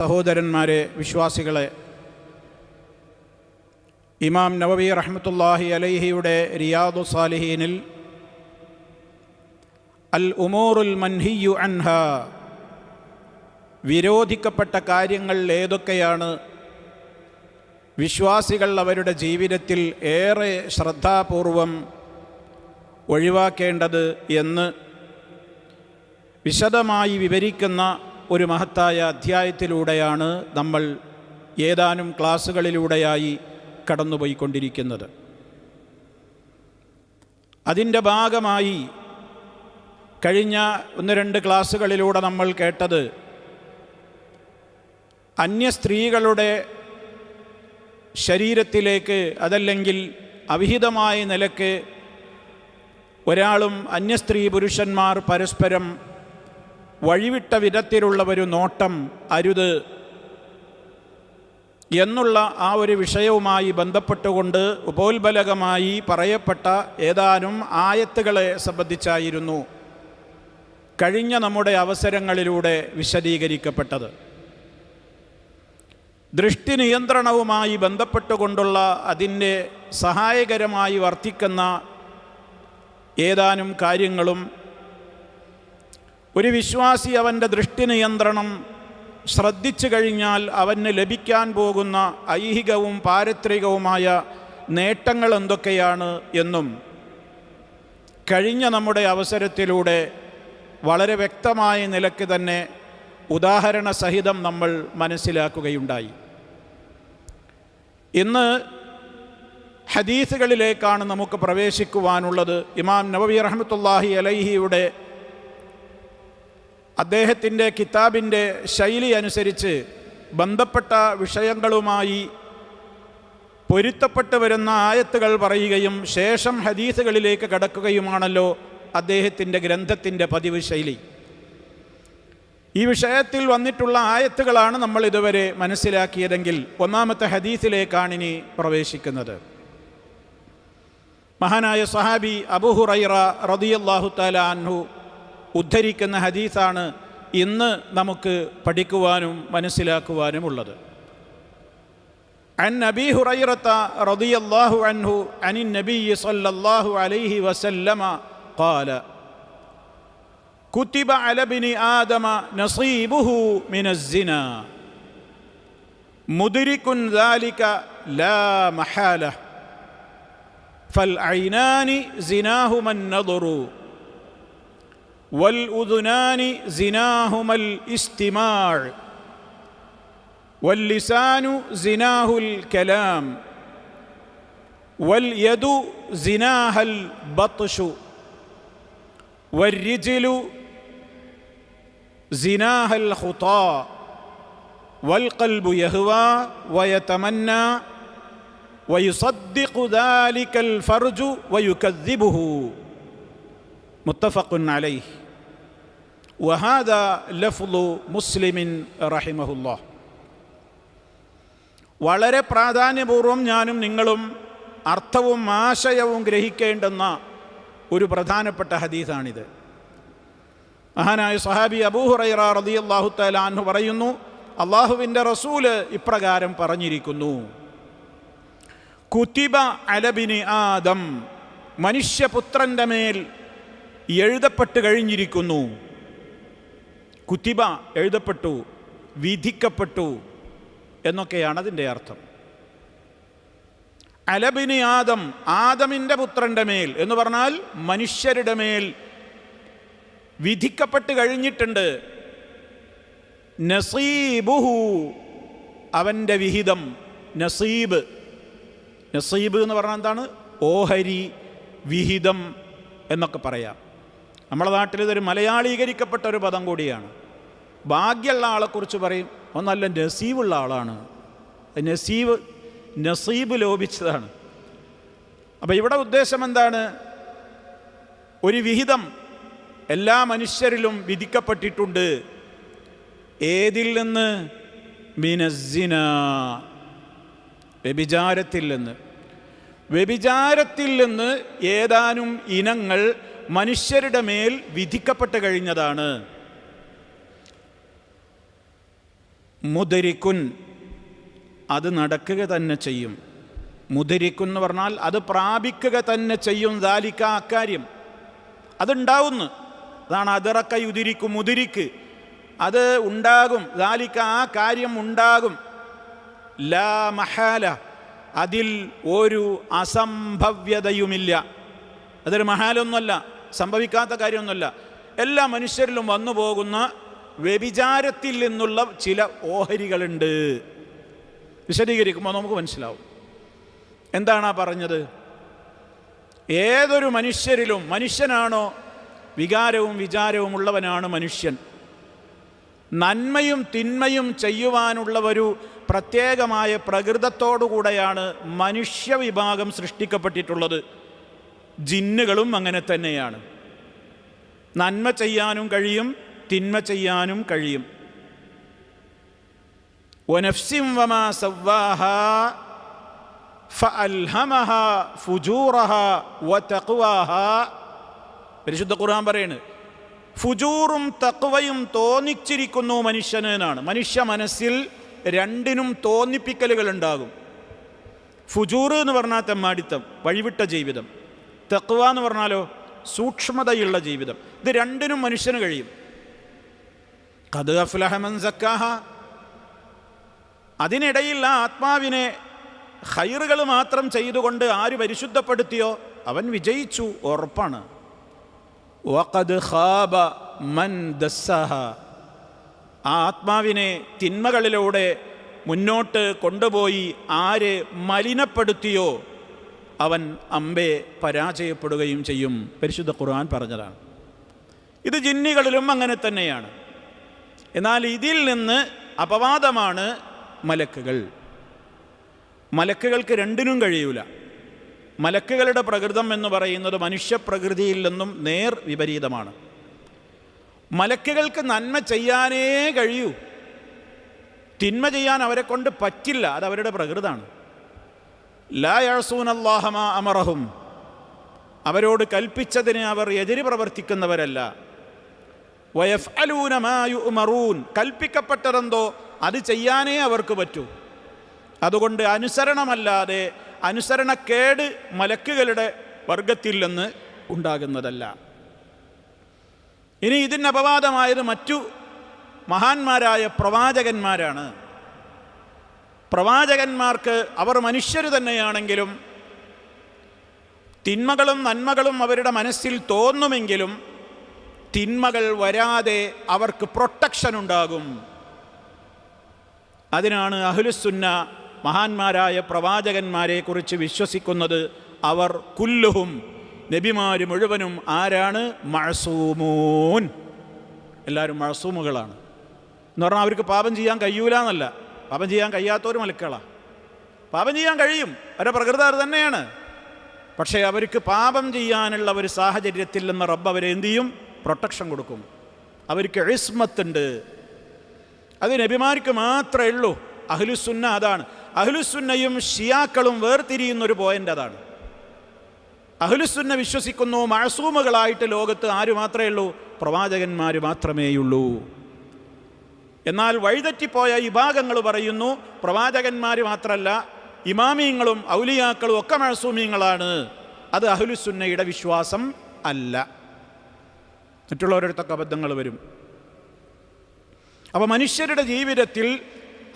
സഹോദരന്മാരെ, വിശ്വാസികളെ, ഇമാം നവവി റഹ്മത്തുള്ളാഹി അലൈഹിയുടെ റിയാദു സാലിഹീനിൽ അൽ ഉമൂറുൽ മൻഹിയു അൻഹ, വിരോധിക്കപ്പെട്ട കാര്യങ്ങൾ ഏതൊക്കെയാണ് വിശ്വാസികൾ അവരുടെ ജീവിതത്തിൽ ഏറെ ശ്രദ്ധാപൂർവം ഒഴിവാക്കേണ്ടത് എന്ന് വിശദമായി വിവരിക്കുന്ന ഒരു മഹത്തായ അധ്യായത്തിലൂടെയാണ് നമ്മൾ ഏതാനും ക്ലാസ്സുകളിലൂടെയായി കടന്നുപോയിക്കൊണ്ടിരിക്കുന്നത്. അതിൻ്റെ ഭാഗമായി കഴിഞ്ഞ 1-2 ക്ലാസ്സുകളിലൂടെ നമ്മൾ കേട്ടത് അന്യ സ്ത്രീകളുടെ ശരീരത്തിലേക്ക്, അതല്ലെങ്കിൽ അവിഹിതമായ നിലക്ക് ഒരാളും അന്യ സ്ത്രീ പുരുഷന്മാർ പരസ്പരം വഴിവിട്ട വിധത്തിലുള്ള ഒരു നോട്ടം അരുത് എന്നുള്ള ആ ഒരു വിഷയവുമായി ബന്ധപ്പെട്ടുകൊണ്ട് ഉപോത്ബലകമായി പറയപ്പെട്ട ഏതാനും ആയത്തുകളെ സംബന്ധിച്ചായിരുന്നു കഴിഞ്ഞ നമ്മുടെ അവസരങ്ങളിലൂടെ വിശദീകരിക്കപ്പെട്ടത്. ദൃഷ്ടി നിയന്ത്രണവുമായി ബന്ധപ്പെട്ടുകൊണ്ടുള്ള അതിൻ്റെ സഹായകരമായി വർത്തിക്കുന്ന ഏതാനും കാര്യങ്ങളും, ഒരു വിശ്വാസി അവൻ്റെ ദൃഷ്ടി നിയന്ത്രണം ശ്രദ്ധിച്ചു കഴിഞ്ഞാൽ അവന് ലഭിക്കാൻ പോകുന്ന ഐഹികവും പാരത്രികവുമായ നേട്ടങ്ങൾ എന്തൊക്കെയാണ് എന്നും കഴിഞ്ഞ നമ്മുടെ അവസരത്തിലൂടെ വളരെ വ്യക്തമായ നിലയ്ക്ക് തന്നെ ഉദാഹരണ സഹിതം നമ്മൾ മനസ്സിലാക്കുകയുണ്ടായി. ഇന്ന് ഹദീസുകളിലേക്കാണ് നമുക്ക് പ്രവേശിക്കുവാനുള്ളത്. ഇമാം നവവി റഹ്മത്തുള്ളാഹി അലൈഹിയുടെ അദ്ദേഹത്തിൻ്റെ കിതാബിൻ്റെ ശൈലി അനുസരിച്ച് ബന്ധപ്പെട്ട വിഷയങ്ങളുമായി പൊരുത്തപ്പെട്ട് വരുന്ന ആയത്തുകൾ പറയുകയും ശേഷം ഹദീസുകളിലേക്ക് കടക്കുകയുമാണല്ലോ അദ്ദേഹത്തിൻ്റെ ഗ്രന്ഥത്തിൻ്റെ പതിവ് ശൈലി. ഈ വിഷയത്തിൽ വന്നിട്ടുള്ള ആയത്തുകളാണ് നമ്മൾ ഇതുവരെ മനസ്സിലാക്കിയതെങ്കിൽ ഒന്നാമത്തെ ഹദീസിലേക്കാണ് ഇനി പ്രവേശിക്കുന്നത്. മഹാനായ സഹാബി അബൂ ഹുറൈറ റളിയല്ലാഹു തആല അൻഹു ഉദ്ധരിക്കുന്ന ഹദീസാണ് ഇന്ന് നമുക്ക് പഠിക്കുവാനും മനസ്സിലാക്കുവാനുമുള്ളത്. അൻ അബീ ഹുറൈറത റളിയല്ലാഹു അൻഹു അനിൻ നബിയ്യി സ്വല്ലല്ലാഹു അലൈഹി വസല്ലമ ഖാല കുതിബ അല ഇബ്നി ആദമ നസീബുഹു മിനസ്സിനാ മുദ്രികുൻ ദാലിക ലാ മഹാല ഫൽ ഐനാനി സിനാഹുമൻ നദറു والأذنان زناهما الاستماع واللسان زناه الكلام واليد زناها البطش والرجل زناها الخطى والقلب يهوى ويتمنى ويصدق ذلك الفرج ويكذبه മുത്തഫഖുൻ അലൈഹി വഹാദാ ലഫ്ളു മുസ്ലിമിൻ റഹിമഹുല്ലാഹ്. വളരെ പ്രാധാന്യപൂർവം ഞാനും നിങ്ങളും അർത്ഥവും ആശയവും ഗ്രഹിക്കേണ്ടുന്ന ഒരു പ്രധാനപ്പെട്ട ഹദീസാണിത്. മഹാനായ സഹാബി അബൂ ഹുറൈറ റളിയല്ലാഹു തആല അൻഹു പറയുന്നു, അല്ലാഹുവിൻ്റെ റസൂല് ഇപ്രകാരം പറഞ്ഞിരിക്കുന്നു: കുതിബ അല ഇബ്നി ആദം, മനുഷ്യപുത്രൻ്റെ മേൽ എഴുതപ്പെട്ട് കഴിഞ്ഞിരിക്കുന്നു. കുതിബ എഴുതപ്പെട്ടു, വിധിക്കപ്പെട്ടു എന്നൊക്കെയാണ് അതിൻ്റെ അർത്ഥം. അലബിനി ആദം, ആദമിൻ്റെ പുത്രൻ്റെ മേൽ എന്ന് പറഞ്ഞാൽ മനുഷ്യരുടെ മേൽ വിധിക്കപ്പെട്ട് കഴിഞ്ഞിട്ടുണ്ട്. നസീബുഹു, അവൻ്റെ വിഹിതം. നസീബ്, നസീബ് എന്ന് പറഞ്ഞാൽ എന്താണ്? ഓഹരി, വിഹിതം എന്നൊക്കെ പറയാം. നമ്മുടെ നാട്ടിൽ ഇതൊരു മലയാളീകരിക്കപ്പെട്ട ഒരു പദം കൂടിയാണ്. ഭാഗ്യമുള്ള ആളെക്കുറിച്ച് പറയും, അവൻ നല്ല നസീബുള്ള ആളാണ്. നസീബ് ലോപിച്ചതാണ്. അപ്പം ഇവിടെ ഉദ്ദേശം എന്താണ്? ഒരു വിഹിതം എല്ലാ മനുഷ്യരിലും വിധിക്കപ്പെട്ടിട്ടുണ്ട്. ഏതിൽ നിന്ന്? മിനസ്സിന, വ്യഭിചാരത്തിൽ നിന്ന്. വ്യഭിചാരത്തിൽ നിന്ന് ഏതാനും ഇനങ്ങൾ മനുഷ്യരുടെ മേൽ വിധിക്കപ്പെട്ട് കഴിഞ്ഞതാണ്. മുദരിക്കുൻ, അത് നടക്കുക തന്നെ ചെയ്യും. മുദരിക്കുൻ എന്ന് പറഞ്ഞാൽ അത് പ്രാപിക്കുക തന്നെ ചെയ്യും. ദാലിക്ക, അക്കാര്യം അതുണ്ടാവുന്നു. അതാണ് അദറക്ക യുദിരിക്കും, മുദിരിക്ക് അത് ഉണ്ടാകും. ദാലിക്ക, ആ കാര്യം ഉണ്ടാകും. ലാ മഹാല, അതിൽ ഒരു അസംഭവ്യതയുമില്ല. അതൊരു മഹാലൊന്നുമല്ല, സംഭവിക്കാത്ത കാര്യമൊന്നുമല്ല. എല്ലാ മനുഷ്യരിലും വന്നു പോകുന്ന വ്യഭിചാരത്തിൽ നിന്നുള്ള ചില ഓഹരികളുണ്ട്. വിശദീകരിക്കുമ്പോൾ നമുക്ക് മനസ്സിലാവും എന്താണ് പറഞ്ഞത്. ഏതൊരു മനുഷ്യരിലും, മനുഷ്യനാണോ വികാരവും വിചാരവും ഉള്ളവനാണ് മനുഷ്യൻ. നന്മയും തിന്മയും ചെയ്യുവാനുള്ള ഒരു പ്രത്യേകമായ പ്രകൃതത്തോടുകൂടെയാണ് മനുഷ്യവിഭാഗം സൃഷ്ടിക്കപ്പെട്ടിട്ടുള്ളത്. ജിന്നുകളും അങ്ങനെ തന്നെയാണ്. നന്മ ചെയ്യാനും കഴിയും, തിന്മ ചെയ്യാനും കഴിയും. വനഫ്സിൻ വമാ സവ്വാഹാ ഫഅൽഹമഹാ ഫുജൂറഹാ വതഖ്വാഹാ. പരിശുദ്ധ ഖുർആൻ പറയാണ്, ഫുജൂറും തഖ്വയും തോന്നിച്ചിരിക്കുന്നു മനുഷ്യന് എന്നാണ്. മനുഷ്യ മനസ്സിൽ രണ്ടിനും തോന്നിപ്പിക്കലുകൾ ഉണ്ടാകും. ഫുജൂർ എന്ന് പറഞ്ഞാൽ തെമ്മാടിത്തം, വഴിവിട്ട ജീവിതം. തഖ്വ എന്ന് പറഞ്ഞാലോ സൂക്ഷ്മതയുള്ള ജീവിതം. ഇത് രണ്ടിനും മനുഷ്യന് കഴിയും. ഖദ് അഫ്ലഹ മൻ സക്കാഹ. അതിനിടയിൽ ആ ആത്മാവിനെ ഖൈറുകൾ മാത്രം ചെയ്തുകൊണ്ട് ആര് പരിശുദ്ധപ്പെടുത്തിയോ അവൻ വിജയിച്ചു, ഉറപ്പാണ്. വഖദ് ഖാബ മൻ ദസ്സഹ. ആ ആത്മാവിനെ തിന്മകളിലൂടെ മുന്നോട്ട് കൊണ്ടുപോയി ആര് മലിനപ്പെടുത്തിയോ അവൻ അമ്പെ പരാജയപ്പെടുകയും ചെയ്യും. പരിശുദ്ധ ഖുർആൻ പറഞ്ഞതാണ്. ഇത് ജിന്നുകളിലും അങ്ങനെ തന്നെയാണ്. എന്നാൽ ഇതിൽ നിന്ന് അപവാദമാണ് മലക്കുകൾ. മലക്കുകൾക്ക് രണ്ടിനും കഴിയൂല. മലക്കുകളുടെ പ്രകൃതം എന്ന് പറയുന്നത് മനുഷ്യപ്രകൃതിയിൽ നിന്നും നേർ വിപരീതമാണ്. മലക്കുകൾക്ക് നന്മ ചെയ്യാനേ കഴിയൂ, തിന്മ ചെയ്യാൻ അവരെ കൊണ്ട് പറ്റില്ല. അത് അവരുടെ പ്രകൃതമാണ്. ലാ യഅസൂനല്ലാഹ മാ അമറഹും. അവരോട് കൽപ്പിച്ചതിന് അവർ എതിര് പ്രവർത്തിക്കുന്നവരല്ല. വയഫ്അലൂന മാ യുഅ്മറൂൻ. കൽപ്പിക്കപ്പെട്ടതെന്തോ അത് ചെയ്യാനേ അവർക്ക് പറ്റൂ. അതുകൊണ്ട് അനുസരണമല്ലാതെ അനുസരണക്കേട് മലക്കുകളുടെ വർഗത്തിൽ നിന്ന് ഉണ്ടാകുന്നതല്ല. ഇനി ഇതിന് അപവാദമായത് മറ്റു മഹാന്മാരായ പ്രവാചകന്മാരാണ്. പ്രവാചകന്മാർക്ക് അവർ മനുഷ്യർ തന്നെയാണെങ്കിലും തിന്മകളും നന്മകളും അവരുടെ മനസ്സിൽ തോന്നുമെങ്കിലും തിന്മകൾ വരാതെ അവർക്ക് പ്രൊട്ടക്ഷൻ ഉണ്ടാകും. അതിനാണ് അഹ്ലുസുന്ന മഹാന്മാരായ പ്രവാചകന്മാരെ കുറിച്ച് വിശ്വസിക്കുന്നത്. അവർ കുല്ലുഹും, നബിമാർ മുഴുവനും ആരാണ്? മഅസൂമൂൻ. എല്ലാവരും മഅസൂമുകളാണ് എന്ന് പറഞ്ഞാൽ അവർക്ക് പാപം ചെയ്യാൻ കഴിയൂല എന്നല്ല. പാപം ചെയ്യാൻ കഴിയാത്തവർ മലക്കുകളാണ്. പാപം ചെയ്യാൻ കഴിയും, അവരുടെ പ്രകൃതി അത് തന്നെയാണ്. പക്ഷേ അവർക്ക് പാപം ചെയ്യാനുള്ള ഒരു സാഹചര്യത്തിൽ നിന്ന് റബ്ബ് അവരെ എന്തു ചെയ്യും? പ്രൊട്ടക്ഷൻ കൊടുക്കും. അവർക്ക് ഇസ്മത്തുണ്ട്. അത് നബിമാർക്ക് മാത്രമേ ഉള്ളൂ. അഹ്ലുസുന്ന അതാണ്. അഹ്ലുസുന്നയും ഷിയാക്കളും വേർതിരിയുന്നൊരു പോയിന്റ് അതാണ്. അഹ്ലുസുന്ന വിശ്വസിക്കുന്നു മഅസൂമുകളായിട്ട് ലോകത്ത് ആര് മാത്രമേ ഉള്ളൂ? പ്രവാചകന്മാർ മാത്രമേയുള്ളൂ. എന്നാൽ വഴിതെറ്റിപ്പോയ വിഭാഗങ്ങൾ പറയുന്നു പ്രവാചകന്മാർ മാത്രമല്ല, ഇമാമിയങ്ങളും ഔലിയാക്കളും ഒക്കെ മഅസൂമിയങ്ങളാണ്. അത് അഹ്ലുസുന്നയുടെ വിശ്വാസം അല്ല. മറ്റുള്ളവരടുത്തൊക്കെ അബദ്ധങ്ങൾ വരും. അപ്പോൾ മനുഷ്യരുടെ ജീവിതത്തിൽ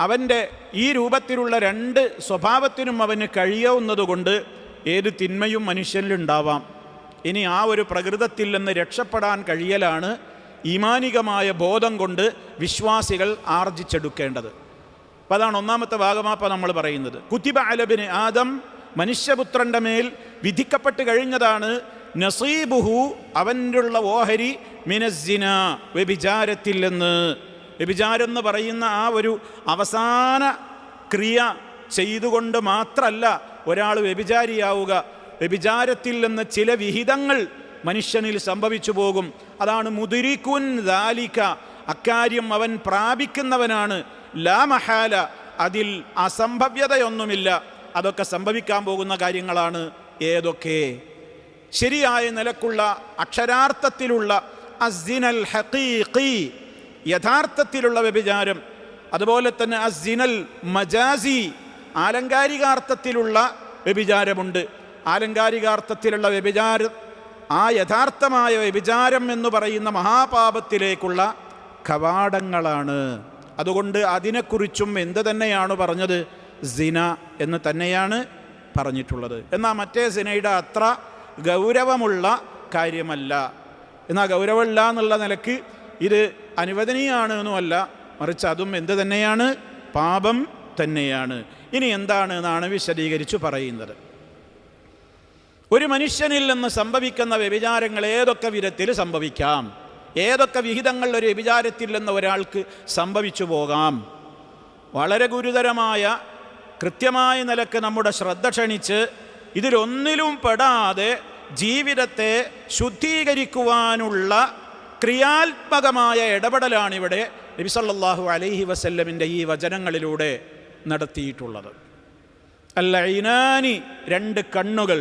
അവൻ്റെ ഈ രൂപത്തിലുള്ള രണ്ട് സ്വഭാവത്തിനും അവന് കഴിയാവുന്നതുകൊണ്ട് ഏത് തിന്മയും മനുഷ്യനിലുണ്ടാവാം. ഇനി ആ ഒരു പ്രകൃതത്തിൽ നിന്ന് രക്ഷപ്പെടാൻ കഴിയലാണ് ഈമാനികമായ ബോധം കൊണ്ട് വിശ്വാസികൾ ആർജിച്ചെടുക്കേണ്ടത്. അപ്പോൾ അതാണ് ഒന്നാമത്തെ ഭാഗമാപ്പം നമ്മൾ പറയുന്നത്. കുതിബ അലബിന് ആദം, മനുഷ്യപുത്രൻ്റെ മേൽ വിധിക്കപ്പെട്ട് കഴിഞ്ഞതാണ് നസീബുഹു, അവനുള്ള ഓഹരി, മിനസ്സിന, വ്യഭിചാരത്തിൽ നിന്ന്. വ്യഭിചാരം എന്ന് പറയുന്ന ആ ഒരു അവസാന ക്രിയ ചെയ്തുകൊണ്ട് മാത്രമല്ല ഒരാൾ വ്യഭിചാരിയാവുക. വ്യഭിചാരത്തിൽ നിന്ന് ചില വിഹിതങ്ങൾ മനുഷ്യനിൽ സംഭവിച്ചു പോകും. അതാണ് മുദ്രിക്കുൻ ദാലിക, അക്കാര്യം അവൻ പ്രാപിക്കുന്നവനാണ്. ലാ മഹാല, അതിൽ അസംഭവ്യതയൊന്നുമില്ല. അതൊക്കെ സംഭവിക്കാൻ പോകുന്ന കാര്യങ്ങളാണ്. ഏതൊക്കെ? ശരിയായ നിലക്കുള്ള അക്ഷരാർത്ഥത്തിലുള്ള അസ്സിനൽ ഹഖീഖി, യഥാർത്ഥത്തിലുള്ള വ്യഭിചാരം, അതുപോലെ തന്നെ അസ്സിനൽ മജാസി, ആലങ്കാരികാർത്ഥത്തിലുള്ള വ്യഭിചാരമുണ്ട്. ആലങ്കാരികാർത്ഥത്തിലുള്ള വ്യഭിചാരം ആ യഥാർത്ഥമായ വ്യഭിചാരം എന്ന് പറയുന്ന മഹാപാപത്തിലേക്കുള്ള കവാടങ്ങളാണ്. അതുകൊണ്ട് അതിനെക്കുറിച്ചും എന്ത് തന്നെയാണ് പറഞ്ഞത്? സിന എന്ന് തന്നെയാണ് പറഞ്ഞിട്ടുള്ളത്. എന്നാൽ മറ്റേ സിനയുടെ അത്ര ഗൗരവമുള്ള കാര്യമല്ല. എന്നാൽ ഗൗരവമില്ല എന്നുള്ള നിലക്ക് ഇത് അനുവദനീയാണ് എന്നുമല്ല, മറിച്ച് അതും എന്ത് തന്നെയാണ്? പാപം തന്നെയാണ്. ഇനി എന്താണ് എന്നാണ് വിശദീകരിച്ചു പറയുന്നത്. ഒരു മനുഷ്യനിൽ നിന്ന് സംഭവിക്കുന്ന വ്യഭിചാരങ്ങൾ ഏതൊക്കെ വിധത്തിൽ സംഭവിക്കാം, ഏതൊക്കെ വിഹിതങ്ങൾ ഒരു വ്യഭിചാരത്തിൽ നിന്ന് ഒരാൾക്ക് സംഭവിച്ചു പോകാം. വളരെ ഗുരുതരമായ കൃത്യമായ നിലക്ക് നമ്മുടെ ശ്രദ്ധ ക്ഷണിച്ച് ഇതിലൊന്നിലും പെടാതെ ജീവിതത്തെ ശുദ്ധീകരിക്കുവാനുള്ള ക്രിയാത്മകമായ ഇടപെടലാണിവിടെ നബി സല്ലല്ലാഹു അലൈഹി വസല്ലമിൻ്റെ ഈ വചനങ്ങളിലൂടെ നടത്തിയിട്ടുള്ളത്. അൽ-ഐനാനി, രണ്ട് കണ്ണുകൾ,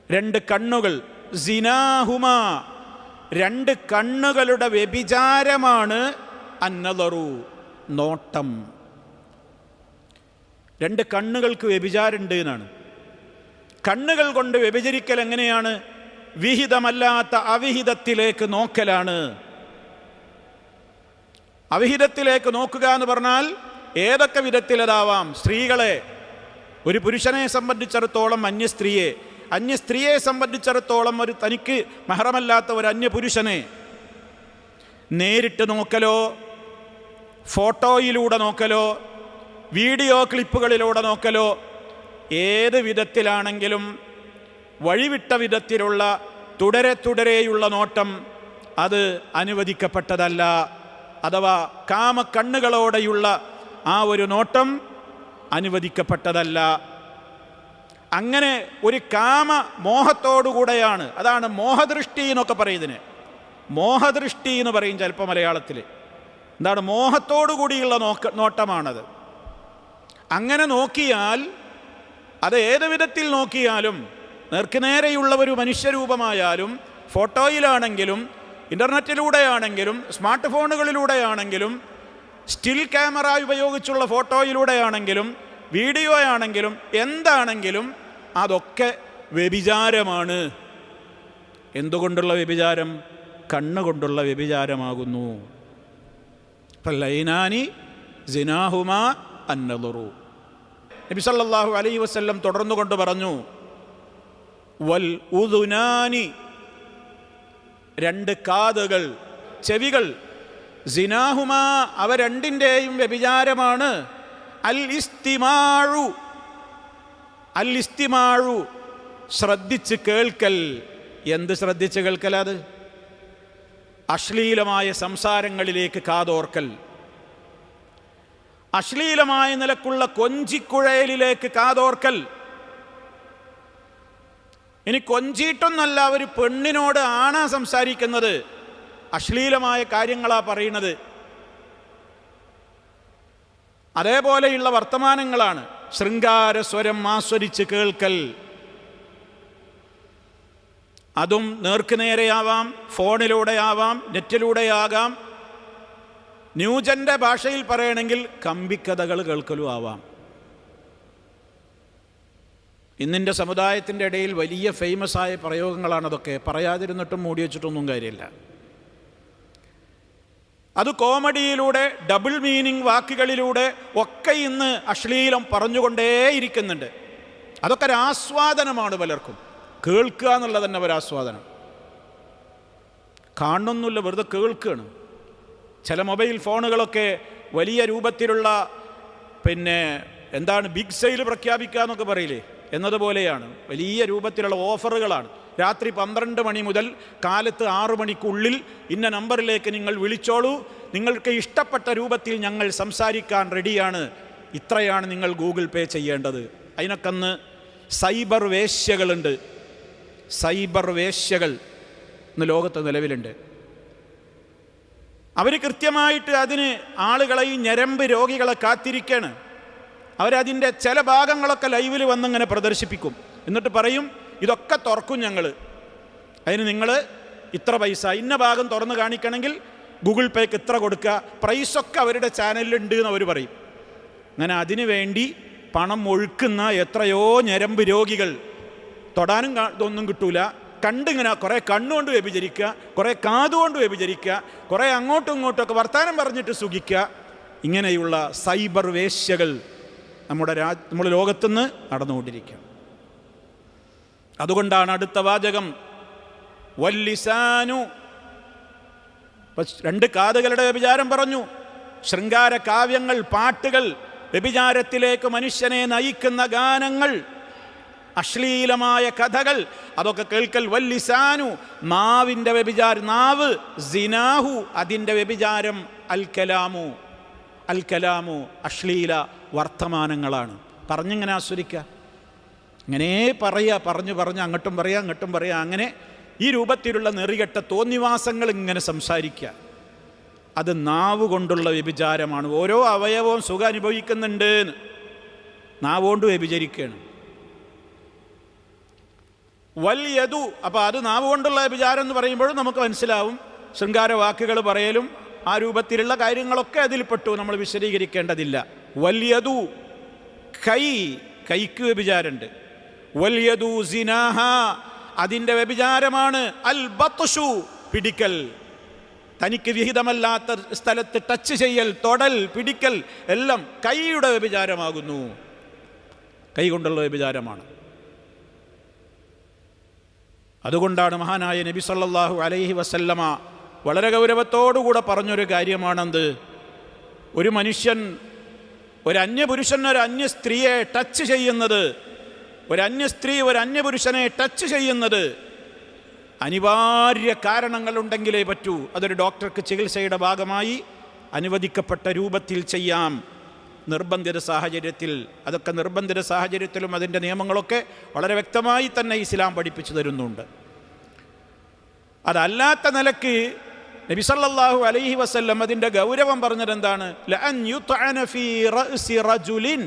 രണ്ട് കണ്ണുകൾ, സിനാഹുമാ, രണ്ട് കണ്ണുകളുടെ വ്യഭിചാരമാണ് അന്നദറു, നോട്ടം. രണ്ട് കണ്ണുകൾക്ക് വ്യഭിചാരമുണ്ട് എന്നാണ്. കണ്ണുകൾ കൊണ്ട് വ്യഭിചരിക്കൽ എങ്ങനെയാണ്? വിഹിതമല്ലാത്ത അവിഹിതത്തിലേക്ക് നോക്കലാണ്. അവിഹിതത്തിലേക്ക് നോക്കുക എന്ന് പറഞ്ഞാൽ ഏതൊക്കെ വിധത്തിലതാവാം. സ്ത്രീകളെ, ഒരു പുരുഷനെ സംബന്ധിച്ചിടത്തോളം അന്യസ്ത്രീയെ സംബന്ധിച്ചിടത്തോളം ഒരു തനിക്ക് മഹറമല്ലാത്ത ഒരു അന്യപുരുഷനെ നേരിട്ട് നോക്കലോ, ഫോട്ടോയിലൂടെ നോക്കലോ, വീഡിയോ ക്ലിപ്പുകളിലൂടെ നോക്കലോ, ഏത് വിധത്തിലാണെങ്കിലും വഴിവിട്ട വിധത്തിലുള്ള തുടരെയുള്ള നോട്ടം അത് അനുവദിക്കപ്പെട്ടതല്ല. അഥവാ കാമക്കണ്ണുകളോടെയുള്ള ആ ഒരു നോട്ടം അനുവദിക്കപ്പെട്ടതല്ല. അങ്ങനെ ഒരു കാമ മോഹത്തോടുകൂടെയാണ്, അതാണ് മോഹദൃഷ്ടി എന്നൊക്കെ പറയുന്നതിന്. മോഹദൃഷ്ടി എന്ന് പറയും ചിലപ്പോൾ മലയാളത്തിൽ. എന്താണ്? മോഹത്തോടുകൂടിയുള്ള നോട്ടമാണത്. അങ്ങനെ നോക്കിയാൽ, അത് ഏത് വിധത്തിൽ നോക്കിയാലും, നേർക്കുനേരെയുള്ള ഒരു മനുഷ്യരൂപമായാലും, ഫോട്ടോയിലാണെങ്കിലും, ഇൻ്റർനെറ്റിലൂടെയാണെങ്കിലും, സ്മാർട്ട് ഫോണുകളിലൂടെയാണെങ്കിലും, സ്റ്റിൽ ക്യാമറ ഉപയോഗിച്ചുള്ള ഫോട്ടോയിലൂടെയാണെങ്കിലും, വീഡിയോ ആണെങ്കിലും, എന്താണെങ്കിലും അതൊക്കെ വ്യഭിചാരമാണ്. എന്തുകൊണ്ടുള്ള വ്യഭിചാരം? കണ്ണുകൊണ്ടുള്ള വ്യഭിചാരമാകുന്നു. ഫല്ലൈനാനി സിനാഹുമാ അന്നദറു. നബി സല്ലല്ലാഹു അലൈഹി വസല്ലം തുടർന്നുകൊണ്ട് പറഞ്ഞു, വൽ ഉദുനാനി, രണ്ട് കാതുകൾ, ചെവികൾ, സിനാഹുമാ, അവ രണ്ടിൻ്റെയും വ്യഭിചാരമാണ്. അൽ ഇസ്തിമാഴു, ശ്രദ്ധിച്ച് കേൾക്കൽ. എന്ത് ശ്രദ്ധിച്ച് കേൾക്കൽ? അത് അശ്ലീലമായ സംസാരങ്ങളിലേക്ക് കാതോർക്കൽ, അശ്ലീലമായ നിലക്കുള്ള കൊഞ്ചിക്കുഴലിലേക്ക് കാതോർക്കൽ. ഇനി കൊഞ്ചിയിട്ടൊന്നല്ല, ഒരു പെണ്ണിനോട് ആണാ സംസാരിക്കുന്നത്, അശ്ലീലമായ കാര്യങ്ങളാ പറയുന്നത്, അതേപോലെയുള്ള വർത്തമാനങ്ങളാണ്. ശൃംഗാര സ്വരം ആസ്വദിച്ച് കേൾക്കൽ, അതും നേർക്കുനേരെയാവാം, ഫോണിലൂടെയാവാം, നെറ്റിലൂടെയാകാം. ന്യൂജൻ്റെ ഭാഷയിൽ പറയണമെങ്കിൽ കമ്പിക്കഥകൾ കേൾക്കലും ആവാം. ഇന്നിൻ്റെ സമുദായത്തിൻ്റെ ഇടയിൽ വലിയ ഫേമസായ പ്രയോഗങ്ങളാണതൊക്കെ. പറയാതിരുന്നിട്ടും മൂടി വച്ചിട്ടൊന്നും കാര്യമില്ല. അത് കോമഡിയിലൂടെ, ഡബിൾ മീനിങ് വാക്കുകളിലൂടെ ഒക്കെ ഇന്ന് അശ്ലീലം പറഞ്ഞുകൊണ്ടേയിരിക്കുന്നുണ്ട്. അതൊക്കെ ഒരു ആസ്വാദനമാണ് പലർക്കും. കേൾക്കുക എന്നുള്ളത് തന്നെ ഒരാസ്വാദനം. കാണുന്നൊന്നുമില്ല, വെറുതെ കേൾക്കുകയാണ്. ചില മൊബൈൽ ഫോണുകളൊക്കെ വലിയ രൂപത്തിലുള്ള എന്താണ് ബിഗ് സെയിൽ പ്രഖ്യാപിക്കുക എന്നൊക്കെ പറയില്ലേ, എന്നതുപോലെയാണ്. വലിയ രൂപത്തിലുള്ള ഓഫറുകളാണ്. രാത്രി 12 മണി മുതൽ കാലത്ത് 6 മണിക്കുള്ളിൽ ഇന്ന നമ്പറിലേക്ക് നിങ്ങൾ വിളിച്ചോളൂ, നിങ്ങൾക്ക് ഇഷ്ടപ്പെട്ട രൂപത്തിൽ ഞങ്ങൾ സംസാരിക്കാൻ റെഡിയാണ്, ഇത്രയാണ് നിങ്ങൾ ഗൂഗിൾ പേ ചെയ്യേണ്ടത്. അതിനൊക്കെ സൈബർ വേശ്യകളുണ്ട്. സൈബർ വേശ്യകൾ ഇന്ന് ലോകത്ത് നിലവിലുണ്ട്. അവർ കൃത്യമായിട്ട് അതിന് ആളുകളെ, ഈ ഞരമ്പ് രോഗികളെ കാത്തിരിക്കുകയാണ്. അവരതിൻ്റെ ചില ഭാഗങ്ങളൊക്കെ ലൈവിൽ വന്നിങ്ങനെ പ്രദർശിപ്പിക്കും. എന്നിട്ട് പറയും, ഇതൊക്കെ തുറക്കും ഞങ്ങൾ, അതിന് നിങ്ങൾ ഇത്ര പൈസ, ഇന്ന ഭാഗം തുറന്ന് കാണിക്കണമെങ്കിൽ ഗൂഗിൾ പേക്ക് ഇത്ര കൊടുക്കുക, പ്രൈസൊക്കെ അവരുടെ ചാനലിലുണ്ട് എന്ന് അവർ പറയും. അങ്ങനെ അതിനു വേണ്ടി പണം ഒഴുക്കുന്ന എത്രയോ ഞരമ്പ് രോഗികൾ, തൊടാനും ഇതൊന്നും കിട്ടൂല, കണ്ടിങ്ങനെ കുറേ കണ്ണുകൊണ്ട് വ്യഭിചരിക്കുക, കുറേ കാതുകൊണ്ട് വ്യഭിചരിക്കുക, കുറേ അങ്ങോട്ടും ഇങ്ങോട്ടുമൊക്കെ വർത്തമാനം പറഞ്ഞിട്ട് സുഖിക്കുക. ഇങ്ങനെയുള്ള സൈബർ വേശ്യകൾ നമ്മുടെ ലോകത്തുനിന്ന് നടന്നുകൊണ്ടിരിക്കുക. അതുകൊണ്ടാണ് അടുത്ത വാചകം വല്ലിസാനു, 2 കാതുകളുടെ വ്യഭിചാരം പറഞ്ഞു. ശൃംഗാര കാവ്യങ്ങൾ, പാട്ടുകൾ, വ്യഭിചാരത്തിലേക്ക് മനുഷ്യനെ നയിക്കുന്ന ഗാനങ്ങൾ, അശ്ലീലമായ കഥകൾ, അതൊക്കെ കേൾക്കൽ. വല്ലിസാനു, നാവിൻ്റെ വ്യഭിചാരം, നാവ്. സിനാഹു, അതിൻ്റെ വ്യഭിചാരം. അൽ കലാമു, അശ്ലീല വർത്തമാനങ്ങളാണ്. പറഞ്ഞിങ്ങനെ ആസ്വദിക്കുക, ഇങ്ങനെ പറഞ്ഞ് അങ്ങോട്ടും പറയാ, അങ്ങനെ ഈ രൂപത്തിലുള്ള നെറികെട്ട തോന്നിവാസങ്ങൾ ഇങ്ങനെ സംസാരിക്കുക. അത് നാവ് കൊണ്ടുള്ള വ്യഭിചാരമാണ്. ഓരോ അവയവവും സുഖം അനുഭവിക്കുന്നുണ്ട്, നാവുകൊണ്ട് വ്യഭിചരിക്കുകയാണ്. വല്യതു, അപ്പോൾ അത് നാവ് കൊണ്ടുള്ള വ്യഭിചാരം എന്ന് പറയുമ്പോഴും നമുക്ക് മനസ്സിലാവും, ശൃംഗാര വാക്കുകൾ പറയലും ആ രൂപത്തിലുള്ള കാര്യങ്ങളൊക്കെ അതിൽപ്പെട്ടു, നമ്മൾ വിശദീകരിക്കേണ്ടതില്ല. വല്യതു, കൈക്ക് വ്യഭിചാരമുണ്ട്. വല്യതു സിനാഹ, അതിൻ്റെ വ്യഭിചാരമാണ്. അൽ ബത്ഷു, പിടിക്കൽ, തനിക്ക് വിഹിതമല്ലാത്ത സ്ഥലത്ത് ടച്ച് ചെയ്യൽ, തൊടൽ, പിടിക്കൽ എല്ലാം കൈയുടെ വ്യഭിചാരമാകുന്നു. കൈ കൊണ്ടുള്ള വ്യഭിചാരമാണ്. അതുകൊണ്ടാണ് മഹാനായ നബി സല്ലല്ലാഹു അലൈഹി വസല്ലമ വളരെ ഗൗരവത്തോടുകൂടെ പറഞ്ഞൊരു കാര്യമാണെന്ത്? ഒരു മനുഷ്യൻ, ഒരു അന്യപുരുഷൻ ഒരു അന്യ സ്ത്രീയെ ടച്ച് ചെയ്യുന്നത്, ഒരു അന്യ സ്ത്രീ ഒരു അന്യപുരുഷനെ ടച്ച് ചെയ്യുന്നത് അനിവാര്യ കാരണങ്ങളുണ്ടെങ്കിലേ പറ്റൂ. അതൊരു ഡോക്ടർക്ക് ചികിത്സയുടെ ഭാഗമായി അനുവദിക്കപ്പെട്ട രൂപത്തിൽ ചെയ്യാം, നിർബന്ധിത സാഹചര്യത്തിൽ. അതൊക്കെ നിർബന്ധിത സാഹചര്യത്തിലും അതിൻ്റെ നിയമങ്ങളൊക്കെ വളരെ വ്യക്തമായി തന്നെ ഇസ്ലാം പഠിപ്പിച്ചു തരുന്നുണ്ട്. അതല്ലാത്ത നിലക്ക് നബി സല്ലല്ലാഹു അലൈഹി വസല്ലം അതിൻ്റെ ഗൗരവം പറഞ്ഞത് എന്താണ്? ലഅൻ യുത്അന ഫീ റഅസി റജുലിൻ.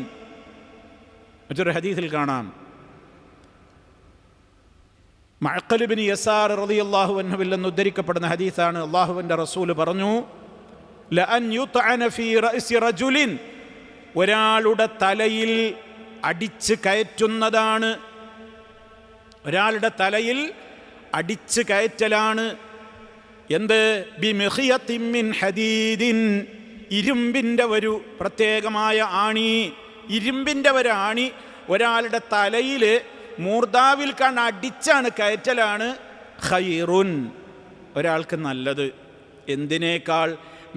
മറ്റൊരു ഹദീസിൽ കാണാം, മഅഖൽ ഇബ്നു യസാർ റളിയല്ലാഹു അൻഹുവിൽ നിന്ന് ഉദ്ധരിക്കപ്പെടുന്ന ഹദീസാണ്. അല്ലാഹുവിൻ്റെ റസൂൽ പറഞ്ഞു, ലഅൻ യുത്അന ഫീ റഅസി റജുലിൻ, ഒരാളുടെ തലയിൽ അടിച്ച് കയറ്റുന്നതാണ്, ഒരാളുടെ തലയിൽ അടിച്ച് കയറ്റലാണ്. എന്ത്? ബിമിഖിയത്തിൻ മിൻ ഹദീദിൻ, ഇരുമ്പിൻ്റെ ഒരു പ്രത്യേകമായ ആണി, ഇരുമ്പിൻ്റെ ഒരു ആണി ഒരാളുടെ തലയിൽ മൂർദാവിൽ കണ്ട് അടിച്ചാണ് കയറ്റലാണ്. ഖൈറുൻ, ഒരാൾക്ക് നല്ലത്. എന്തിനേക്കാൾ?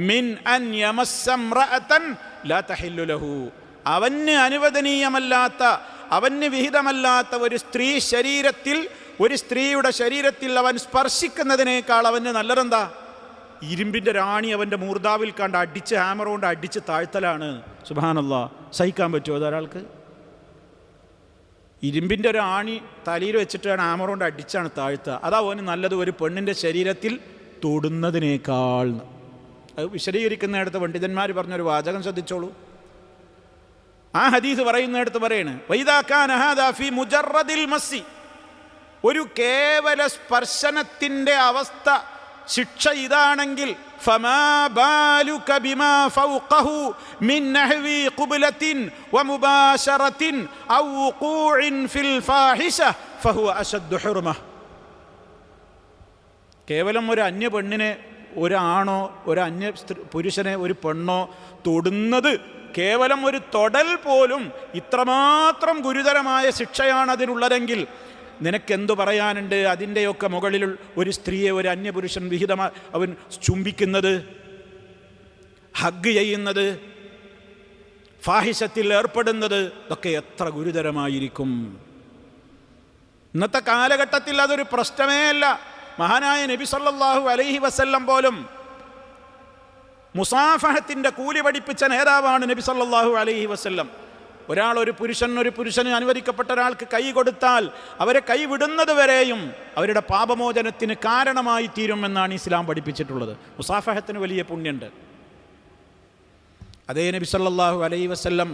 മിൻ അൻ യമസ്സംറഅതൻ ലാ തഹില്ലു ലഹു, അവന് അനുവദനീയമല്ലാത്ത, അവന് വിഹിതമല്ലാത്ത ഒരു സ്ത്രീയുടെ ശരീരത്തിൽ അവൻ സ്പർശിക്കുന്നതിനേക്കാൾ അവന് നല്ലതെന്താ? ഇരുമ്പിൻ്റെ രാണി അവൻ്റെ മൂർദാവിൽ കണ്ട് അടിച്ച്, ഹാമർ കൊണ്ട് അടിച്ച് താഴ്ത്തലാണ്. സുബ്ഹാനല്ലാഹ്, സഹിക്കാൻ പറ്റുമോ അതൊരാൾക്ക്? ഇരുമ്പിൻ്റെ ഒരു ആണി തലയിൽ വെച്ചിട്ടാണ് ഹാമർ കൊണ്ട് അടിച്ചാണ് താഴ്ത്തുക. അതാ അവന് നല്ലത് ഒരു പെണ്ണിൻ്റെ ശരീരത്തിൽ തൊടുന്നതിനേക്കാൾ. അത് വിശദീകരിക്കുന്നിടത്ത് പണ്ഡിതന്മാർ പറഞ്ഞൊരു വാചകം ശ്രദ്ധിച്ചോളൂ. ആ ഹദീസ് പറയുന്നിടത്ത് പറയാണ്, വൈദാ കാന ഹാദാ ഫീ മുജറദിൽ മസ്സി, ഒരു കേവല സ്പർശനത്തിൻ്റെ അവസ്ഥ, ശിക്ഷ ഇതാണെങ്കിൽ, ഫമാ ബാലുക ബിമാ ഫൗഖഹു മിൻ നഹ്വി ഖുബ്ലത്തിൻ വമുബാശറത്തിൻ ഔ വുഖൂഇൻ ഫിൽ ഫാഹിശ ഫഹുവ അശദ്ദു ഹുർമ. കേവലം ഒരു അന്യ പെണ്ണിനെ, ഒരാണോ ഒരു അന്യ പുരുഷനെ ഒരു പെണ്ണോ തൊടുന്നത്, കേവലം ഒരു തൊടൽ പോലും ഇത്രമാത്രം ഗുരുതരമായ ശിക്ഷയാണ് അതിനുള്ളതെങ്കിൽ നിനക്കെന്തു പറയാനുണ്ട്? അതിൻ്റെയൊക്കെ മുകളിൽ ഒരു സ്ത്രീയെ ഒരു അന്യപുരുഷൻ അവൻ ചുംബിക്കുന്നത്, ഹഗ് ചെയ്യുന്നത്, ഫാഹിഷത്തിൽ ഏർപ്പെടുന്നത്, ഇതൊക്കെ എത്ര ഗുരുതരമായിരിക്കും. ഇന്നത്തെ കാലഘട്ടത്തിൽ അതൊരു പ്രശ്നമേ അല്ല. മഹാനായ നബി സല്ലല്ലാഹു അലൈഹി വസല്ലം പോലും മുസാഫഹത്തിൻ്റെ കൂലി പഠിപ്പിച്ച നേതാവാണ് നബി സല്ലല്ലാഹു അലൈഹി വസല്ലം. ഒരു പുരുഷന് അനുവദിക്കപ്പെട്ട ഒരാൾക്ക് കൈ കൊടുത്താൽ അവരെ കൈ വിടുന്നത് വരെയും അവരുടെ പാപമോചനത്തിന് കാരണമായി തീരുമെന്നാണ് ഇസ്ലാം പഠിപ്പിച്ചിട്ടുള്ളത്. മുസാഫഹത്തിന് വലിയ പുണ്യമുണ്ട്. അതേ നബി സല്ലല്ലാഹു അലൈഹി വസല്ലം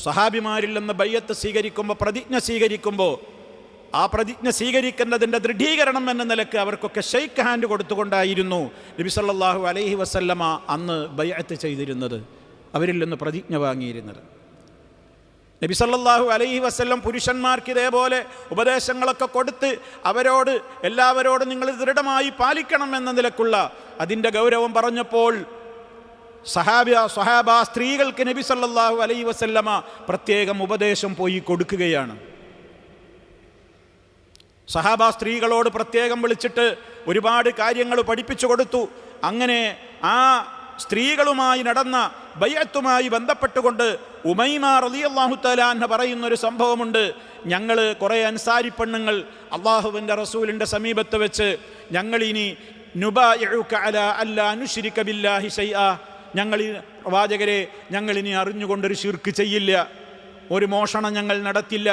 സഹാബിമാരിൽ നിന്ന് ബയ്യത്ത് സ്വീകരിക്കുമ്പോൾ, പ്രതിജ്ഞ സ്വീകരിക്കുമ്പോൾ, ആ പ്രതിജ്ഞ സ്വീകരിക്കുന്നതിൻ്റെ ദൃഢീകരണം എന്ന നിലക്ക് അവർക്കൊക്കെ ഷെയ്ക്ക് ഹാൻഡ് കൊടുത്തുകൊണ്ടായിരുന്നു നബി സല്ലല്ലാഹു അലൈഹി വസല്ലമ അന്ന് ബൈഅത്ത് ചെയ്തിരുന്നത്, അവരിൽ നിന്ന് പ്രതിജ്ഞ വാങ്ങിയിരുന്നത്. നബി സല്ലല്ലാഹു അലൈഹി വസല്ലം പുരുഷന്മാർക്ക് ഇതേപോലെ ഉപദേശങ്ങളൊക്കെ കൊടുത്ത് എല്ലാവരോടും നിങ്ങൾ ദൃഢമായി പാലിക്കണം എന്ന നിലക്കുള്ള അതിൻ്റെ ഗൗരവം പറഞ്ഞപ്പോൾ സ്വഹാബ സ്ത്രീകൾക്ക് നബി സല്ലല്ലാഹു അലൈഹി വസല്ലമ പ്രത്യേകം ഉപദേശം പോയി കൊടുക്കുകയാണ്. സഹാബ സ്ത്രീകളോട് പ്രത്യേകം വിളിച്ചിട്ട് ഒരുപാട് കാര്യങ്ങൾ പഠിപ്പിച്ചു കൊടുത്തു. അങ്ങനെ ആ സ്ത്രീകളുമായി നടന്ന ബൈഅത്തുമായി ബന്ധപ്പെട്ടുകൊണ്ട് ഉമൈമ റളിയല്ലാഹു തആല അൻഹ പറയുന്നൊരു സംഭവമുണ്ട്. ഞങ്ങൾ കുറേ അൻസാരി പെണ്ണുങ്ങൾ അള്ളാഹുവിൻ്റെ റസൂലിൻ്റെ സമീപത്ത് വെച്ച് ഞങ്ങളിനി നുബായിഉക അലാ അല്ലാ നുശ്രിക ബില്ലാഹി ശൈആ, പ്രവാചകരെ ഞങ്ങളിനി അറിഞ്ഞുകൊണ്ടൊരു ശിർക്ക് ചെയ്യില്ല, ഒരു മോഷണം ഞങ്ങൾ നടത്തില്ല,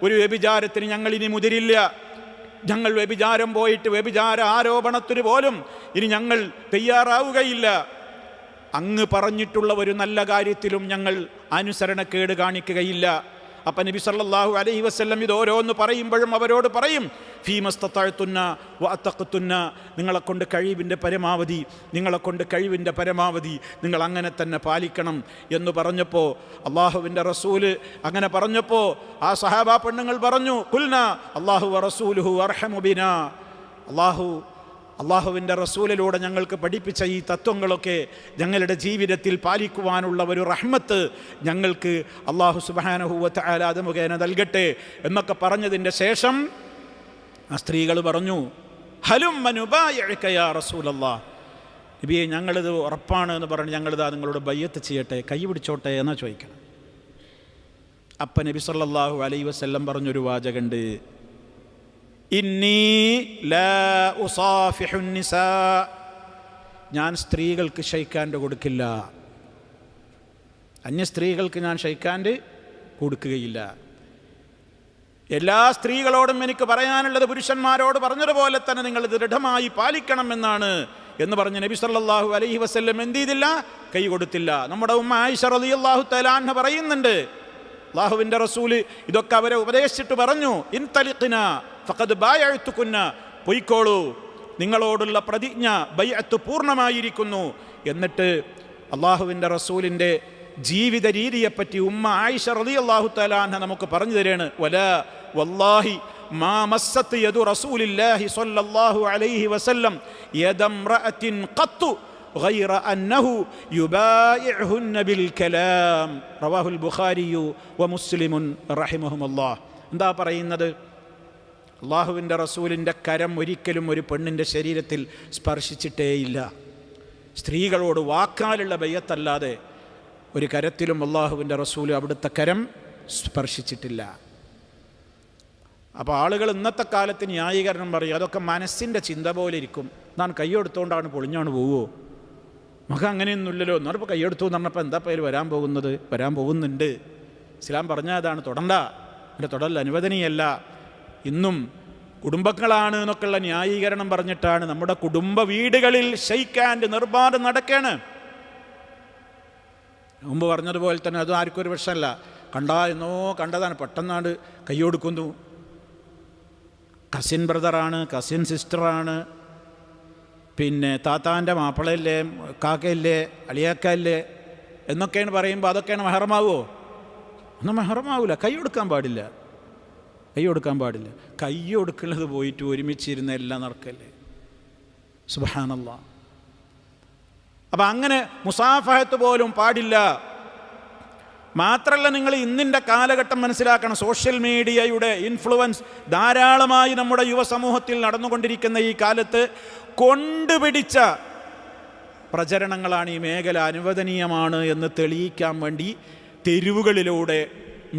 ഒരു വ്യഭിചാരത്തിന് ഞങ്ങളിനി മുതിരില്ല, ഞങ്ങൾ വ്യഭിചാരം പോയിട്ട് വ്യഭിചാര ആരോപണത്തിന് പോലും ഇനി ഞങ്ങൾ തയ്യാറാവുകയില്ല, അങ്ങ് പറഞ്ഞിട്ടുള്ള ഒരു നല്ല കാര്യത്തിലും ഞങ്ങൾ അനുസരണക്കേട് കാണിക്കുകയില്ല. അപ്പം നബി സല്ലല്ലാഹു അലൈഹി വസല്ലം ഇത് ഓരോന്ന് പറയുമ്പോഴും അവരോട് പറയും, ഫീമസ്തതഅ്തുന്ന വഅതഖ്തുന്ന, നിങ്ങളെക്കൊണ്ട് കഴിവിൻ്റെ പരമാവധി നിങ്ങൾ അങ്ങനെ തന്നെ പാലിക്കണം എന്ന് പറഞ്ഞപ്പോൾ അള്ളാഹുവിൻ്റെ റസൂല് അങ്ങനെ പറഞ്ഞപ്പോൾ ആ സഹാബാ പെണ്ണുങ്ങൾ പറഞ്ഞു, ഖുൽന അല്ലാഹു വറസൂലുഹു അർഹമു ബിനാ, അള്ളാഹുവിൻ്റെ റസൂലിലൂടെ ഞങ്ങൾക്ക് പഠിപ്പിച്ച ഈ തത്വങ്ങളൊക്കെ ഞങ്ങളുടെ ജീവിതത്തിൽ പാലിക്കുവാനുള്ള ഒരു റഹ്മത്ത് ഞങ്ങൾക്ക് അള്ളാഹു സുബ്ഹാനഹു വ തആല അത് മുഖേന നൽകട്ടെ എന്നൊക്കെ പറഞ്ഞതിൻ്റെ ശേഷം ആ സ്ത്രീകൾ പറഞ്ഞു, ഹലുമ്മ നുബായിഉക യാ റസൂലല്ലാഹ്, നബിയെ ഞങ്ങളിത് ഉറപ്പാണ് എന്ന് പറഞ്ഞ് ഞങ്ങളിതാ നിങ്ങളോട് ബയ്യത്ത് ചെയ്യട്ടെ, കൈ പിടിച്ചോട്ടെ എന്നാ ചോദിക്കണം. അപ്പം നബി സല്ലല്ലാഹു അലൈഹി വസല്ലം പറഞ്ഞൊരു വാചകമുണ്ട്, ഇന്നി ലാ ഉസാഫിഹു നിസാ, ഞാൻ സ്ത്രീകൾക്ക് ഷെയ്ക്കാൻഡ് കൊടുക്കില്ല, അന്യ സ്ത്രീകൾക്ക് ഞാൻ ഷെയ്ക്കാൻഡ് കൊടുക്കുകയില്ല. എല്ലാ സ്ത്രീകളോടും എനിക്ക് പറയാനുള്ളത് പുരുഷന്മാരോട് പറഞ്ഞതുപോലെ തന്നെ നിങ്ങൾ ദൃഢമായി പാലിക്കണമെന്നാണ് എന്ന് പറഞ്ഞ് നബി സല്ലല്ലാഹു അലൈഹി വസല്ലം എന്ത് ചെയ്തില്ല, കൈ കൊടുത്തില്ല. നമ്മുടെ ഉമ്മ ആയിഷ റളിയല്ലാഹു തആല അൻഹ പറയുന്നുണ്ട്, അല്ലാഹുവിൻ്റെ റസൂല് ഇതൊക്കെ അവരെ ഉപദേശിച്ചിട്ട് പറഞ്ഞു, ഇൻതലിഖ്ന ഫഖദ് ബായഅ്തുകുന്ന, പൊയ്ക്കോളൂ, നിങ്ങളോടുള്ള പ്രതിജ്ഞ ബൈഅത്ത് പൂർണ്ണമായിരിക്കുന്നു. എന്നിട്ട് അല്ലാഹുവിൻ്റെ റസൂലിൻ്റെ ജീവിത രീതിയെപ്പറ്റി ഉമ്മ ആയിഷ റളിയല്ലാഹു തആല അൻഹ നമുക്ക് പറഞ്ഞു തരാണ്, വല്ലാഹി മാ മസ്സത്ത് യദു റസൂലില്ലാഹി സ്വല്ലല്ലാഹു അലൈഹി വസല്ലം യദംറഅത്തിൻ ഖത്തു ഗൈറ അന്നഹു യുബായിഉഹുന്ന ബിൽ കലാം, റവാഹുൽ ബുഖാരി വ മുസ്ലിമുൻ റഹിമഹുമുല്ലാഹ്. എന്താ പറയുന്നത്? അള്ളാഹുവിൻ്റെ റസൂലിൻ്റെ കരം ഒരിക്കലും ഒരു പെണ്ണിൻ്റെ ശരീരത്തിൽ സ്പർശിച്ചിട്ടേയില്ല. സ്ത്രീകളോട് വാക്കാലുള്ള ബയ്യത്തല്ലാതെ ഒരു കരത്തിലും അള്ളാഹുവിൻ്റെ റസൂൽ അവിടുത്തെ കരം സ്പർശിച്ചിട്ടില്ല. അപ്പോൾ ആളുകൾ ഇന്നത്തെ കാലത്ത് ന്യായീകരണം പറയും, അതൊക്കെ മനസ്സിൻ്റെ ചിന്ത പോലെ ഇരിക്കും, ഞാൻ കൈയെടുത്തുകൊണ്ടാണ് പൊളിഞ്ഞാണ് പോവുമോ, നമുക്ക് അങ്ങനെയൊന്നുമില്ലല്ലോ, എന്നാലിപ്പോൾ കൈയെടുത്തു എന്ന് പറഞ്ഞപ്പോൾ എന്താ പേര് വരാൻ പോകുന്നുണ്ട്. ഇസ്ലാം പറഞ്ഞാൽ അതാണ്, തൊടണ്ട, എൻ്റെ തൊടൽ അനുവദനീയല്ല. ഇന്നും കുടുംബങ്ങളാണ് എന്നൊക്കെയുള്ള ന്യായീകരണം പറഞ്ഞിട്ടാണ് നമ്മുടെ കുടുംബ വീടുകളിൽ ഷെയ്ക്കാൻഡ് നിർബാധം നടക്കുകയാണ്. മുമ്പ് പറഞ്ഞതുപോലെ തന്നെ അതും ആർക്കും ഒരു പ്രശ്നമല്ല, കണ്ടതാണ്, പെട്ടെന്നാണ് കൈ കൊടുക്കുന്നു. കസിൻ ബ്രദറാണ്, കസിൻ സിസ്റ്ററാണ്, പിന്നെ താത്താൻ്റെ മാപ്പിളയില്ലേ, കാക്കയില്ലേ, അളിയാക്കയില്ലേ എന്നൊക്കെയാണ് പറയുമ്പോൾ അതൊക്കെയാണ് മെഹറമാവോ? ഒന്നും മെഹറമാവില്ല. കൈ കൊടുക്കാൻ പാടില്ല. കൈ കൊടുക്കുന്നത് പോയിട്ട് ഒരുമിച്ചിരുന്ന എല്ലാം നടക്കല്ലേ, സുബ്ഹാനല്ലാഹ്. അപ്പം അങ്ങനെ മുസാഫഹത്ത് പോലും പാടില്ല. മാത്രമല്ല, നിങ്ങൾ ഇന്നിൻ്റെ കാലഘട്ടം മനസ്സിലാക്കണം, സോഷ്യൽ മീഡിയയുടെ ഇൻഫ്ലുവൻസ് ധാരാളമായി നമ്മുടെ യുവസമൂഹത്തിൽ നടന്നുകൊണ്ടിരിക്കുന്ന ഈ കാലത്ത് കൊണ്ടുപിടിച്ച പ്രചരണങ്ങളാണ് ഈ മേഖല അനുവദനീയമാണ് എന്ന് തെളിയിക്കാൻ വേണ്ടി തെരുവുകളിലൂടെ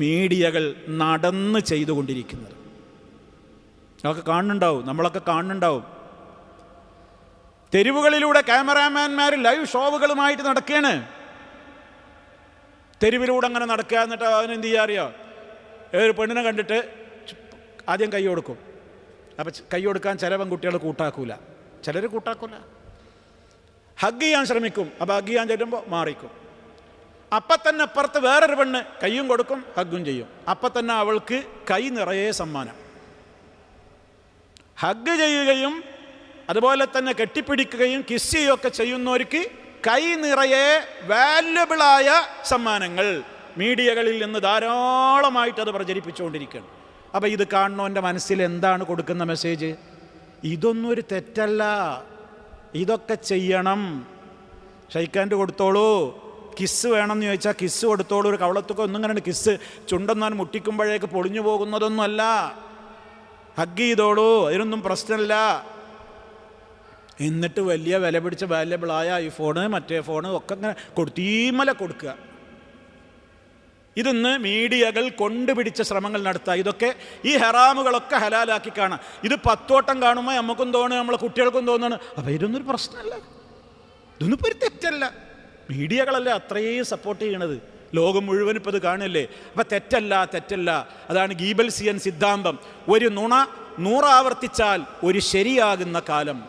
മീഡിയകൾ നടന്ന് ചെയ്തുകൊണ്ടിരിക്കുന്നത്. നമ്മളൊക്കെ കാണുന്നുണ്ടാവും. തെരുവുകളിലൂടെ ക്യാമറാമാൻമാർ ലൈവ് ഷോവുകളുമായിട്ട് നടക്കുകയാണ്. തെരുവിലൂടെ അങ്ങനെ നടക്കുക. എന്നിട്ട് അവനെന്ത് ചെയ്യുക അറിയോ? ഒരു പെണ്ണിനെ കണ്ടിട്ട് ആദ്യം കൈ കൊടുക്കും. അപ്പം കൈ കൊടുക്കാൻ ചില പെൺകുട്ടികൾ കൂട്ടാക്കൂല, ചിലർ കൂട്ടാക്കൂല. ഹഗ് ചെയ്യാൻ ശ്രമിക്കും. അപ്പോൾ ഹഗ് ചെയ്യാൻ ചെല്ലുമ്പോൾ മാറിക്കും. അപ്പം തന്നെ അപ്പുറത്ത് വേറൊരു പെണ്ണ് കയ്യും കൊടുക്കും, ഹഗ്ഗും ചെയ്യും. അപ്പം തന്നെ അവൾക്ക് കൈ നിറയെ സമ്മാനം. ഹഗ് ചെയ്യുകയും അതുപോലെ തന്നെ കെട്ടിപ്പിടിക്കുകയും കിസ് ചെയ്യുകയൊക്കെ ചെയ്യുന്നവർക്ക് കൈ നിറയെ വാല്യബിളായ സമ്മാനങ്ങൾ മീഡിയകളിൽ നിന്ന് ധാരാളമായിട്ട് അത് പ്രചരിപ്പിച്ചുകൊണ്ടിരിക്കുകയാണ്. അപ്പോൾ ഇത് കാണുന്നവൻ്റെ മനസ്സിൽ എന്താണ് കൊടുക്കുന്ന മെസ്സേജ്? ഇതൊന്നും ഒരു തെറ്റല്ല, ഇതൊക്കെ ചെയ്യണം. ഷൈക്കാൻഡ് കൊടുത്തോളൂ, കിസ് വേണമെന്ന് ചോദിച്ചാൽ കിസ് കൊടുത്തോളൂ. ഒരു കവളത്തൊക്കെ ഒന്നും കണ്ട് കിസ് ചുണ്ടെന്നാൽ മുട്ടിക്കുമ്പോഴേക്ക് പൊളിഞ്ഞു പോകുന്നതൊന്നുമല്ല. ഹഗ് ചെയ്തോളൂ, അതിനൊന്നും പ്രശ്നമില്ല. എന്നിട്ട് വലിയ വില പിടിച്ച വാല്യബിളായ ഐഫോണ് മറ്റേ ഫോണ് ഒക്കെ ഇങ്ങനെ കൊടുത്തീമല കൊടുക്കുക. ഇതിന്ന് മീഡിയകൾ കൊണ്ടുപിടിച്ച ശ്രമങ്ങൾ നടത്തുക. ഇതൊക്കെ ഈ ഹറാമുകളൊക്കെ ഹലാലാക്കി കാണാം. ഇത് 10 വട്ടം കാണുമ്പോൾ നമുക്കും തോന്നുന്നു, നമ്മളെ കുട്ടികൾക്കും തോന്നുന്നു, അപ്പോൾ ഇതൊന്നൊരു പ്രശ്നമല്ല, ഇതൊന്നും ഇപ്പോൾ ഒരു തെറ്റല്ല. മീഡിയകളല്ലേ അത്രയും സപ്പോർട്ട് ചെയ്യണത്, ലോകം മുഴുവൻ ഇപ്പോൾ ഇത് കാണില്ലേ. അപ്പം തെറ്റല്ല. അതാണ് ഗീബൽസിയൻ സിദ്ധാന്തം. ഒരു നുണ 100 ആവർത്തിച്ചാൽ ഒരു ശരിയാകുന്ന കാലം.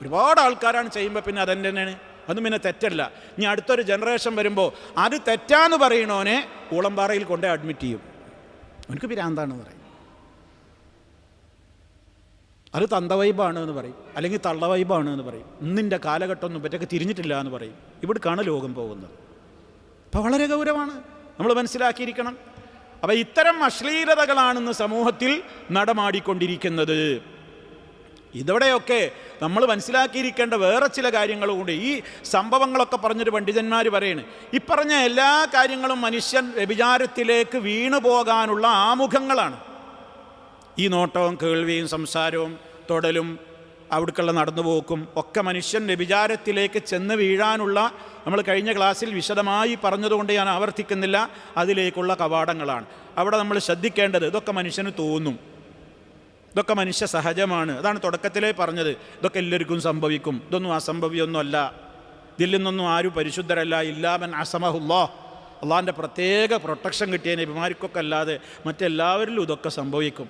ഒരുപാട് ആൾക്കാരാണ് ചെയ്യുമ്പോൾ പിന്നെ അതെന്നെ തന്നെയാണ്, അതൊന്നും പിന്നെ തെറ്റല്ല. ഇനി അടുത്തൊരു ജനറേഷൻ വരുമ്പോൾ അത് തെറ്റാന്ന് പറയണോനെ ഊളംപാറയിൽ കൊണ്ടേ അഡ്മിറ്റ് ചെയ്യും. അവനക്ക് പിരാന്താണെന്ന് പറയും, അത് തന്ത വൈബാണ് എന്ന് പറയും, അല്ലെങ്കിൽ തള്ള വൈബാണ് എന്ന് പറയും. ഇന്നിൻ്റെ കാലഘട്ടമൊന്നും പറ്റൊക്കെ തിരിഞ്ഞിട്ടില്ല എന്ന് പറയും. ഇവിടേക്കാണ് ലോകം പോകുന്നത്. അപ്പോൾ വളരെ ഗൗരവമാണ്, നമ്മൾ മനസ്സിലാക്കിയിരിക്കണം. അപ്പോൾ ഇത്തരം അശ്ലീലതകളാണെന്ന് സമൂഹത്തിൽ നടമാടിക്കൊണ്ടിരിക്കുന്നത്. ഇതോടെയൊക്കെ നമ്മൾ മനസ്സിലാക്കിയിരിക്കേണ്ട വേറെ ചില കാര്യങ്ങളും കൂടി. ഈ സംഭവങ്ങളൊക്കെ പറഞ്ഞൊരു പണ്ഡിതന്മാർ പറയാണ്, ഈ പറഞ്ഞ എല്ലാ കാര്യങ്ങളും മനുഷ്യൻ വ്യഭിചാരത്തിലേക്ക് വീണു പോകാനുള്ള ആമുഖങ്ങളാണ്. ഈ നോട്ടവും കേൾവിയും സംസാരവും തൊടലും അവിടേക്കുള്ള നടന്നുപോക്കും ഒക്കെ മനുഷ്യൻ വ്യഭിചാരത്തിലേക്ക് ചെന്ന് വീഴാനുള്ള, നമ്മൾ കഴിഞ്ഞ ക്ലാസ്സിൽ വിശദമായി പറഞ്ഞതുകൊണ്ട് ഞാൻ ആവർത്തിക്കുന്നില്ല, അതിലേക്കുള്ള കവാടങ്ങളാണ്. അവിടെ നമ്മൾ ശ്രദ്ധിക്കേണ്ടത്, ഇതൊക്കെ മനുഷ്യന് തോന്നും, ഇതൊക്കെ മനുഷ്യ സഹജമാണ്. അതാണ് തുടക്കത്തിലേ പറഞ്ഞത്, ഇതൊക്കെ എല്ലാവർക്കും സംഭവിക്കും, ഇതൊന്നും അസംഭവ്യമൊന്നുമല്ല, ഇതിൽ നിന്നൊന്നും ആരും പരിശുദ്ധരല്ല. ഇല്ലാമൻ അസമഹുല്ലാഹ്, അള്ളാഹിൻ്റെ പ്രത്യേക പ്രൊട്ടക്ഷൻ കിട്ടിയ നബിമാർക്കൊക്കെ അല്ലാതെ മറ്റെല്ലാവരിലും ഇതൊക്കെ സംഭവിക്കും.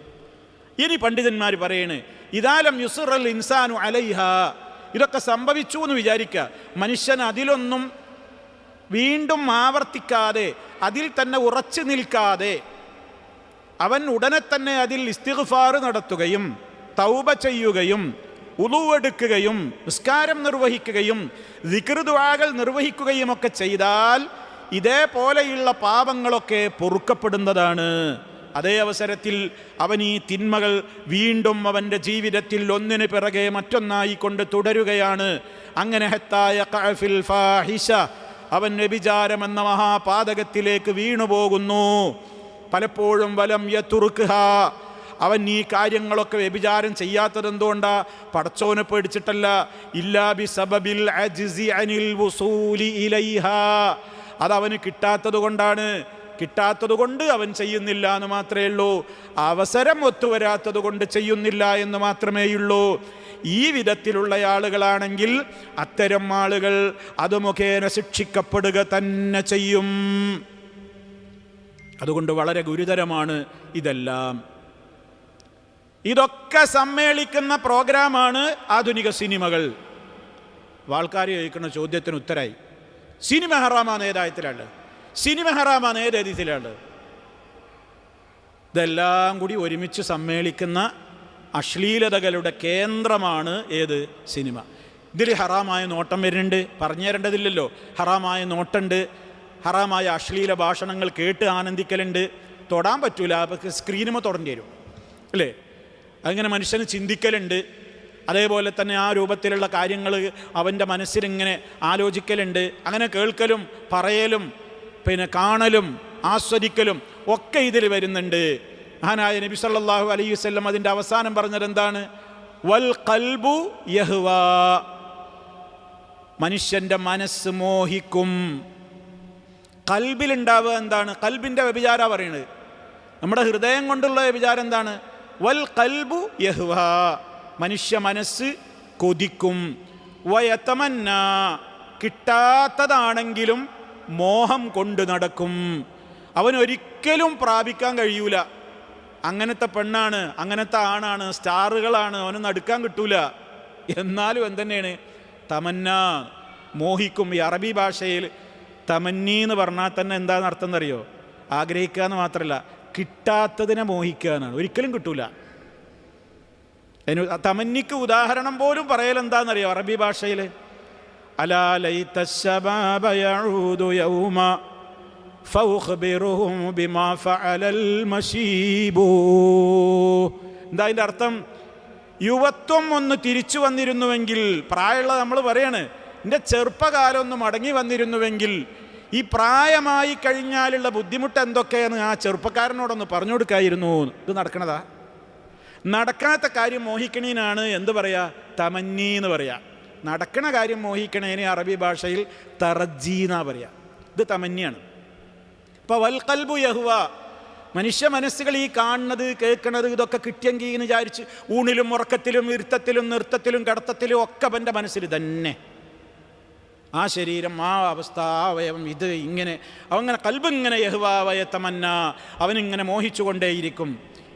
ഇനി പണ്ഡിതന്മാർ പറയണ്, ഇദാലം യുസ്റൽ ഇൻസാനു അലൈഹ, ഇതൊക്കെ സംഭവിച്ചു എന്ന് വിചാരിക്കുക, മനുഷ്യൻ അതിലൊന്നും വീണ്ടും ആവർത്തിക്കാതെ, അതിൽ തന്നെ ഉറച്ചു നിൽക്കാതെ, അവൻ ഉടനെ തന്നെ അതിൽ ഇസ്തിഗ്ഫാർ നടത്തുകയും തൗബ ചെയ്യുകയും ഉളൂവെടുക്കുകയും നിസ്കാരം നിർവഹിക്കുകയും ദിക്ർ ദുആകൾ നിർവഹിക്കുകയും ഒക്കെ ചെയ്താൽ ഇതേപോലെയുള്ള പാപങ്ങളൊക്കെ പൊറുക്കപ്പെടുന്നതാണ്. അതേ അവസരത്തിൽ അവൻ ഈ തിന്മകൾ വീണ്ടും അവൻ്റെ ജീവിതത്തിൽ ഒന്നിന് പിറകെ മറ്റൊന്നായി കൊണ്ട് തുടരുകയാണ്. അങ്ങനെ ഹത്തായ ഖഅഫിൽ ഫാഹിഷ, അവൻ വ്യഭിചാരം എന്ന മഹാപാതകത്തിലേക്ക് വീണുപോകുന്നു. പലപ്പോഴും വലം യതുർക്ഹ, അവൻ ഈ കാര്യങ്ങളൊക്കെ വ്യഭിചാരം ചെയ്യാത്തതെന്തുകൊണ്ടാ? പടച്ചോനെ പേടിച്ചിട്ടല്ല, ഇല്ലാ ബിസബബിൽ അജ്സി അനിൽ വുസൂലി ഇലൈഹാ, അതവന് കിട്ടാത്തത് കൊണ്ടാണ്. കിട്ടാത്തത് കൊണ്ട് അവൻ ചെയ്യുന്നില്ല എന്ന് മാത്രമേ ഉള്ളൂ, അവസരം ഒത്തുവരാത്തത് കൊണ്ട് ചെയ്യുന്നില്ല എന്ന് മാത്രമേയുള്ളൂ. ഈ വിധത്തിലുള്ള ആളുകളാണെങ്കിൽ അത്തരം ആളുകൾ അത് മുഖേന ശിക്ഷിക്കപ്പെടുക തന്നെ ചെയ്യും. അതുകൊണ്ട് വളരെ ഗുരുതരമാണ് ഇതെല്ലാം. ഇതൊക്കെ സമ്മേളിക്കുന്ന പ്രോഗ്രാമാണ് ആധുനിക സിനിമകൾ. ആൾക്കാർ ചോദിക്കുന്ന ചോദ്യത്തിന് ഉത്തരമായി, സിനിമ ഹറാമാണ് ഏതായത്തിലാണ്, സിനിമ ഹറാമാണ് ഏത് രീതിയിലാണ്? ഇതെല്ലാം കൂടി ഒരുമിച്ച് സമ്മേളിക്കുന്ന അശ്ലീലതകളുടെ കേന്ദ്രമാണ് ഏത്? സിനിമ. ഇതിൽ ഹറാമായ നോട്ടം വരുന്നുണ്ട്, പറഞ്ഞു തരേണ്ടതില്ലല്ലോ. ഹറാമായ നോട്ടുണ്ട്, ഹറാമായ അശ്ലീല ഭാഷണങ്ങൾ കേട്ട് ആനന്ദിക്കലുണ്ട്. തൊടാൻ പറ്റൂല, അപ്പോൾ സ്ക്രീനുമേ തൊടേണ്ടി വരും അല്ലേ? അങ്ങനെ മനുഷ്യന് ചിന്തിക്കലുണ്ട്. അതേപോലെ തന്നെ ആ രൂപത്തിലുള്ള കാര്യങ്ങൾ അവൻ്റെ മനസ്സിലിങ്ങനെ ആലോചിക്കലുണ്ട്. അങ്ങനെ കേൾക്കലും പറയലും പിന്നെ കാണലും ആസ്വദിക്കലും ഒക്കെ ഇതിൽ വരുന്നുണ്ട്. മഹാനായ നബി സല്ലല്ലാഹു അലൈഹി വസല്ലം അതിൻ്റെ അവസാനം പറഞ്ഞത് എന്താണ്? വൽ ഖൽബു യഹ്വാ, മനുഷ്യൻ്റെ മനസ്സ് മോഹിക്കും. കൽബിലുണ്ടാവുക എന്താണ്? കൽബിൻ്റെ വ്യഭിചാര പറയുന്നത്. നമ്മുടെ ഹൃദയം കൊണ്ടുള്ള വ്യഭിചാരം എന്താണ്? വൽ ഖൽബു യഹ്വാ, മനുഷ്യ മനസ്സ് കൊതിക്കും. വയതമന്ന, കിട്ടാത്തതാണെങ്കിലും മോഹം കൊണ്ട് നടക്കും. അവനൊരിക്കലും പ്രാപിക്കാൻ കഴിയൂല. അങ്ങനത്തെ പെണ്ണാണ്, അങ്ങനത്തെ ആണാണ്, സ്റ്റാറുകളാണ്, അവനൊന്നും അടുക്കാൻ കിട്ടൂല. എന്നാലും എന്തെന്നെയാണ്? തമന്ന, മോഹിക്കും. ഈ അറബി ഭാഷയിൽ തമന്നി എന്ന് പറഞ്ഞാൽ തന്നെ എന്താണെന്ന് അർത്ഥം എന്നറിയോ? ആഗ്രഹിക്കുക എന്ന് മാത്രമല്ല, കിട്ടാത്തതിനെ മോഹിക്കുക എന്നാണ്. ഒരിക്കലും കിട്ടൂല. അതിന് തമന്നിക്ക് ഉദാഹരണം പോലും പറയലെന്താണെന്നറിയോ അറബി ഭാഷയിൽ? അലാ ലൈത ശബാബ യഊദു യൗമ ഫൗഖ്ബിറുഹും ബിമാ ഫഅലൽ മശീബു. എന്താ അതിൻ്റെ അർത്ഥം? യുവത്വം ഒന്ന് തിരിച്ചു വന്നിരുന്നുവെങ്കിൽ, പ്രായമുള്ള നമ്മൾ പറയാണ് എൻ്റെ ചെറുപ്പകാലം ഒന്ന് മടങ്ങി വന്നിരുന്നുവെങ്കിൽ, ഈ പ്രായമായി കഴിഞ്ഞാലുള്ള ബുദ്ധിമുട്ട് എന്തൊക്കെയാണ് ആ ചെറുപ്പക്കാരനോടൊന്ന് പറഞ്ഞു കൊടുക്കായിരുന്നു. ഇത് നടക്കണതാ? നടക്കാത്ത കാര്യം മോഹിക്കണീനാണ് എന്ത് പറയാ? തമന്നി എന്ന് പറയാ. നടക്കണ കാര്യം മോഹിക്കണേന് അറബി ഭാഷയിൽ തറജി എന്നാ പറയാ. ഇത് തമന്നിയാണ്. ഇപ്പം വൽ ഖൽബു യഹ്വ, മനുഷ്യ മനസ്സുകൾ ഈ കാണുന്നത് കേൾക്കണത് ഇതൊക്കെ കിട്ടിയെങ്കിൽ എന്ന് വിചാരിച്ച് ഊണിലും ഉറക്കത്തിലും ഇരുത്തത്തിലും നൃത്തത്തിലും കടത്തത്തിലും ഒക്കെ അവൻ്റെ മനസ്സിൽ തന്നെ ആ ശരീരം, ആ അവസ്ഥ, ആ അവയവം, ഇത് ഇങ്ങനെ അവങ്ങനെ കൽബ് ഇങ്ങനെ യഹ്വാവയ തമന്ന, അവനിങ്ങനെ മോഹിച്ചു കൊണ്ടേയിരിക്കും.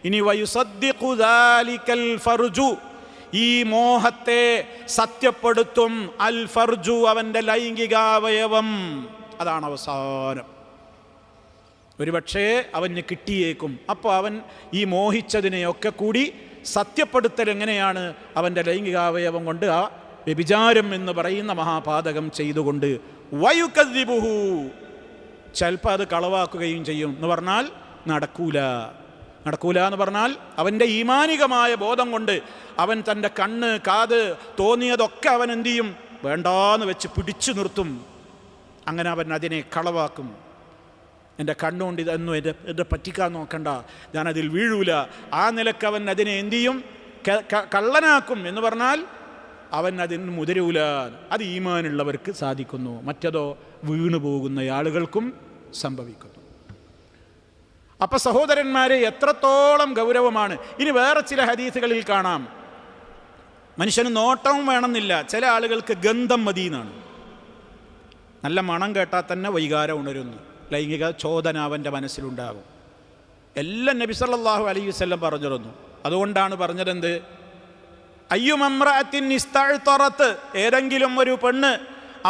ഇനി വയുസദ്ദിഖു ദാലികൽ ഫർജു, ഈ മോഹത്തെ സത്യപ്പെടുത്തും അൽ ഫർജു, അവൻ്റെ ലൈംഗികാവയവം. അതാണ് അവസാനം. ഒരുപക്ഷേ അവന് കിട്ടിയേക്കും. അപ്പോൾ അവൻ ഈ മോഹിച്ചതിനെയൊക്കെ കൂടി സത്യപ്പെടുത്തൽ എങ്ങനെയാണ്? അവൻ്റെ ലൈംഗികാവയവം കൊണ്ട്, ആ വ്യഭിചാരം എന്ന് പറയുന്ന മഹാപാതകം ചെയ്തുകൊണ്ട്. വയുകദ്ദിബുഹു, ചിലപ്പോൾ അത് കളവാക്കുകയും ചെയ്യും. എന്ന് പറഞ്ഞാൽ നടക്കൂല എന്ന് പറഞ്ഞാൽ അവൻ്റെ ഈമാനികമായ ബോധം കൊണ്ട് അവൻ തൻ്റെ കണ്ണ്, കാത് തോന്നിയതൊക്കെ അവൻ എന്തു ചെയ്യും? വേണ്ടാന്ന് വെച്ച് പിടിച്ചു നിർത്തും. അങ്ങനെ അവൻ അതിനെ കളവാക്കും. എൻ്റെ കണ്ണുകൊണ്ട് ഇതൊന്നും എന്നെ പറ്റിക്കാൻ നോക്കണ്ട, ഞാനതിൽ വീഴൂല. ആ നിലക്ക് അവൻ അതിനെ എന്തു ചെയ്യും? കള്ളനാക്കും. എന്ന് പറഞ്ഞാൽ അവൻ അതിന് മുതിരൂല. അത് ഈമാനുള്ളവർക്ക് സാധിക്കുന്നു, മറ്റതോ വീണു പോകുന്ന ആളുകൾക്കും സംഭവിക്കുന്നു. അപ്പം സഹോദരന്മാരെ, എത്രത്തോളം ഗൗരവമാണ്. ഇനി വേറെ ചില ഹദീസുകളിൽ കാണാം, മനുഷ്യന് നോട്ടവും വേണമെന്നില്ല, ചില ആളുകൾക്ക് ഗന്ധം മതി എന്നാണ്. നല്ല മണം കേട്ടാൽ തന്നെ വൈകാരം ഉണരുന്നു, ലൈംഗിക ചോദന അവൻ്റെ മനസ്സിലുണ്ടാകും. എല്ലാം നബി സല്ലല്ലാഹു അലൈഹി വസല്ലം പറഞ്ഞിരുന്നു. അതുകൊണ്ടാണ് പറഞ്ഞതെന്ത്? അയ്യുമംറഅത്തിൻ ഇസ്തഅ്തറത്ത്, ഏതെങ്കിലും ഒരു പെണ്ണ്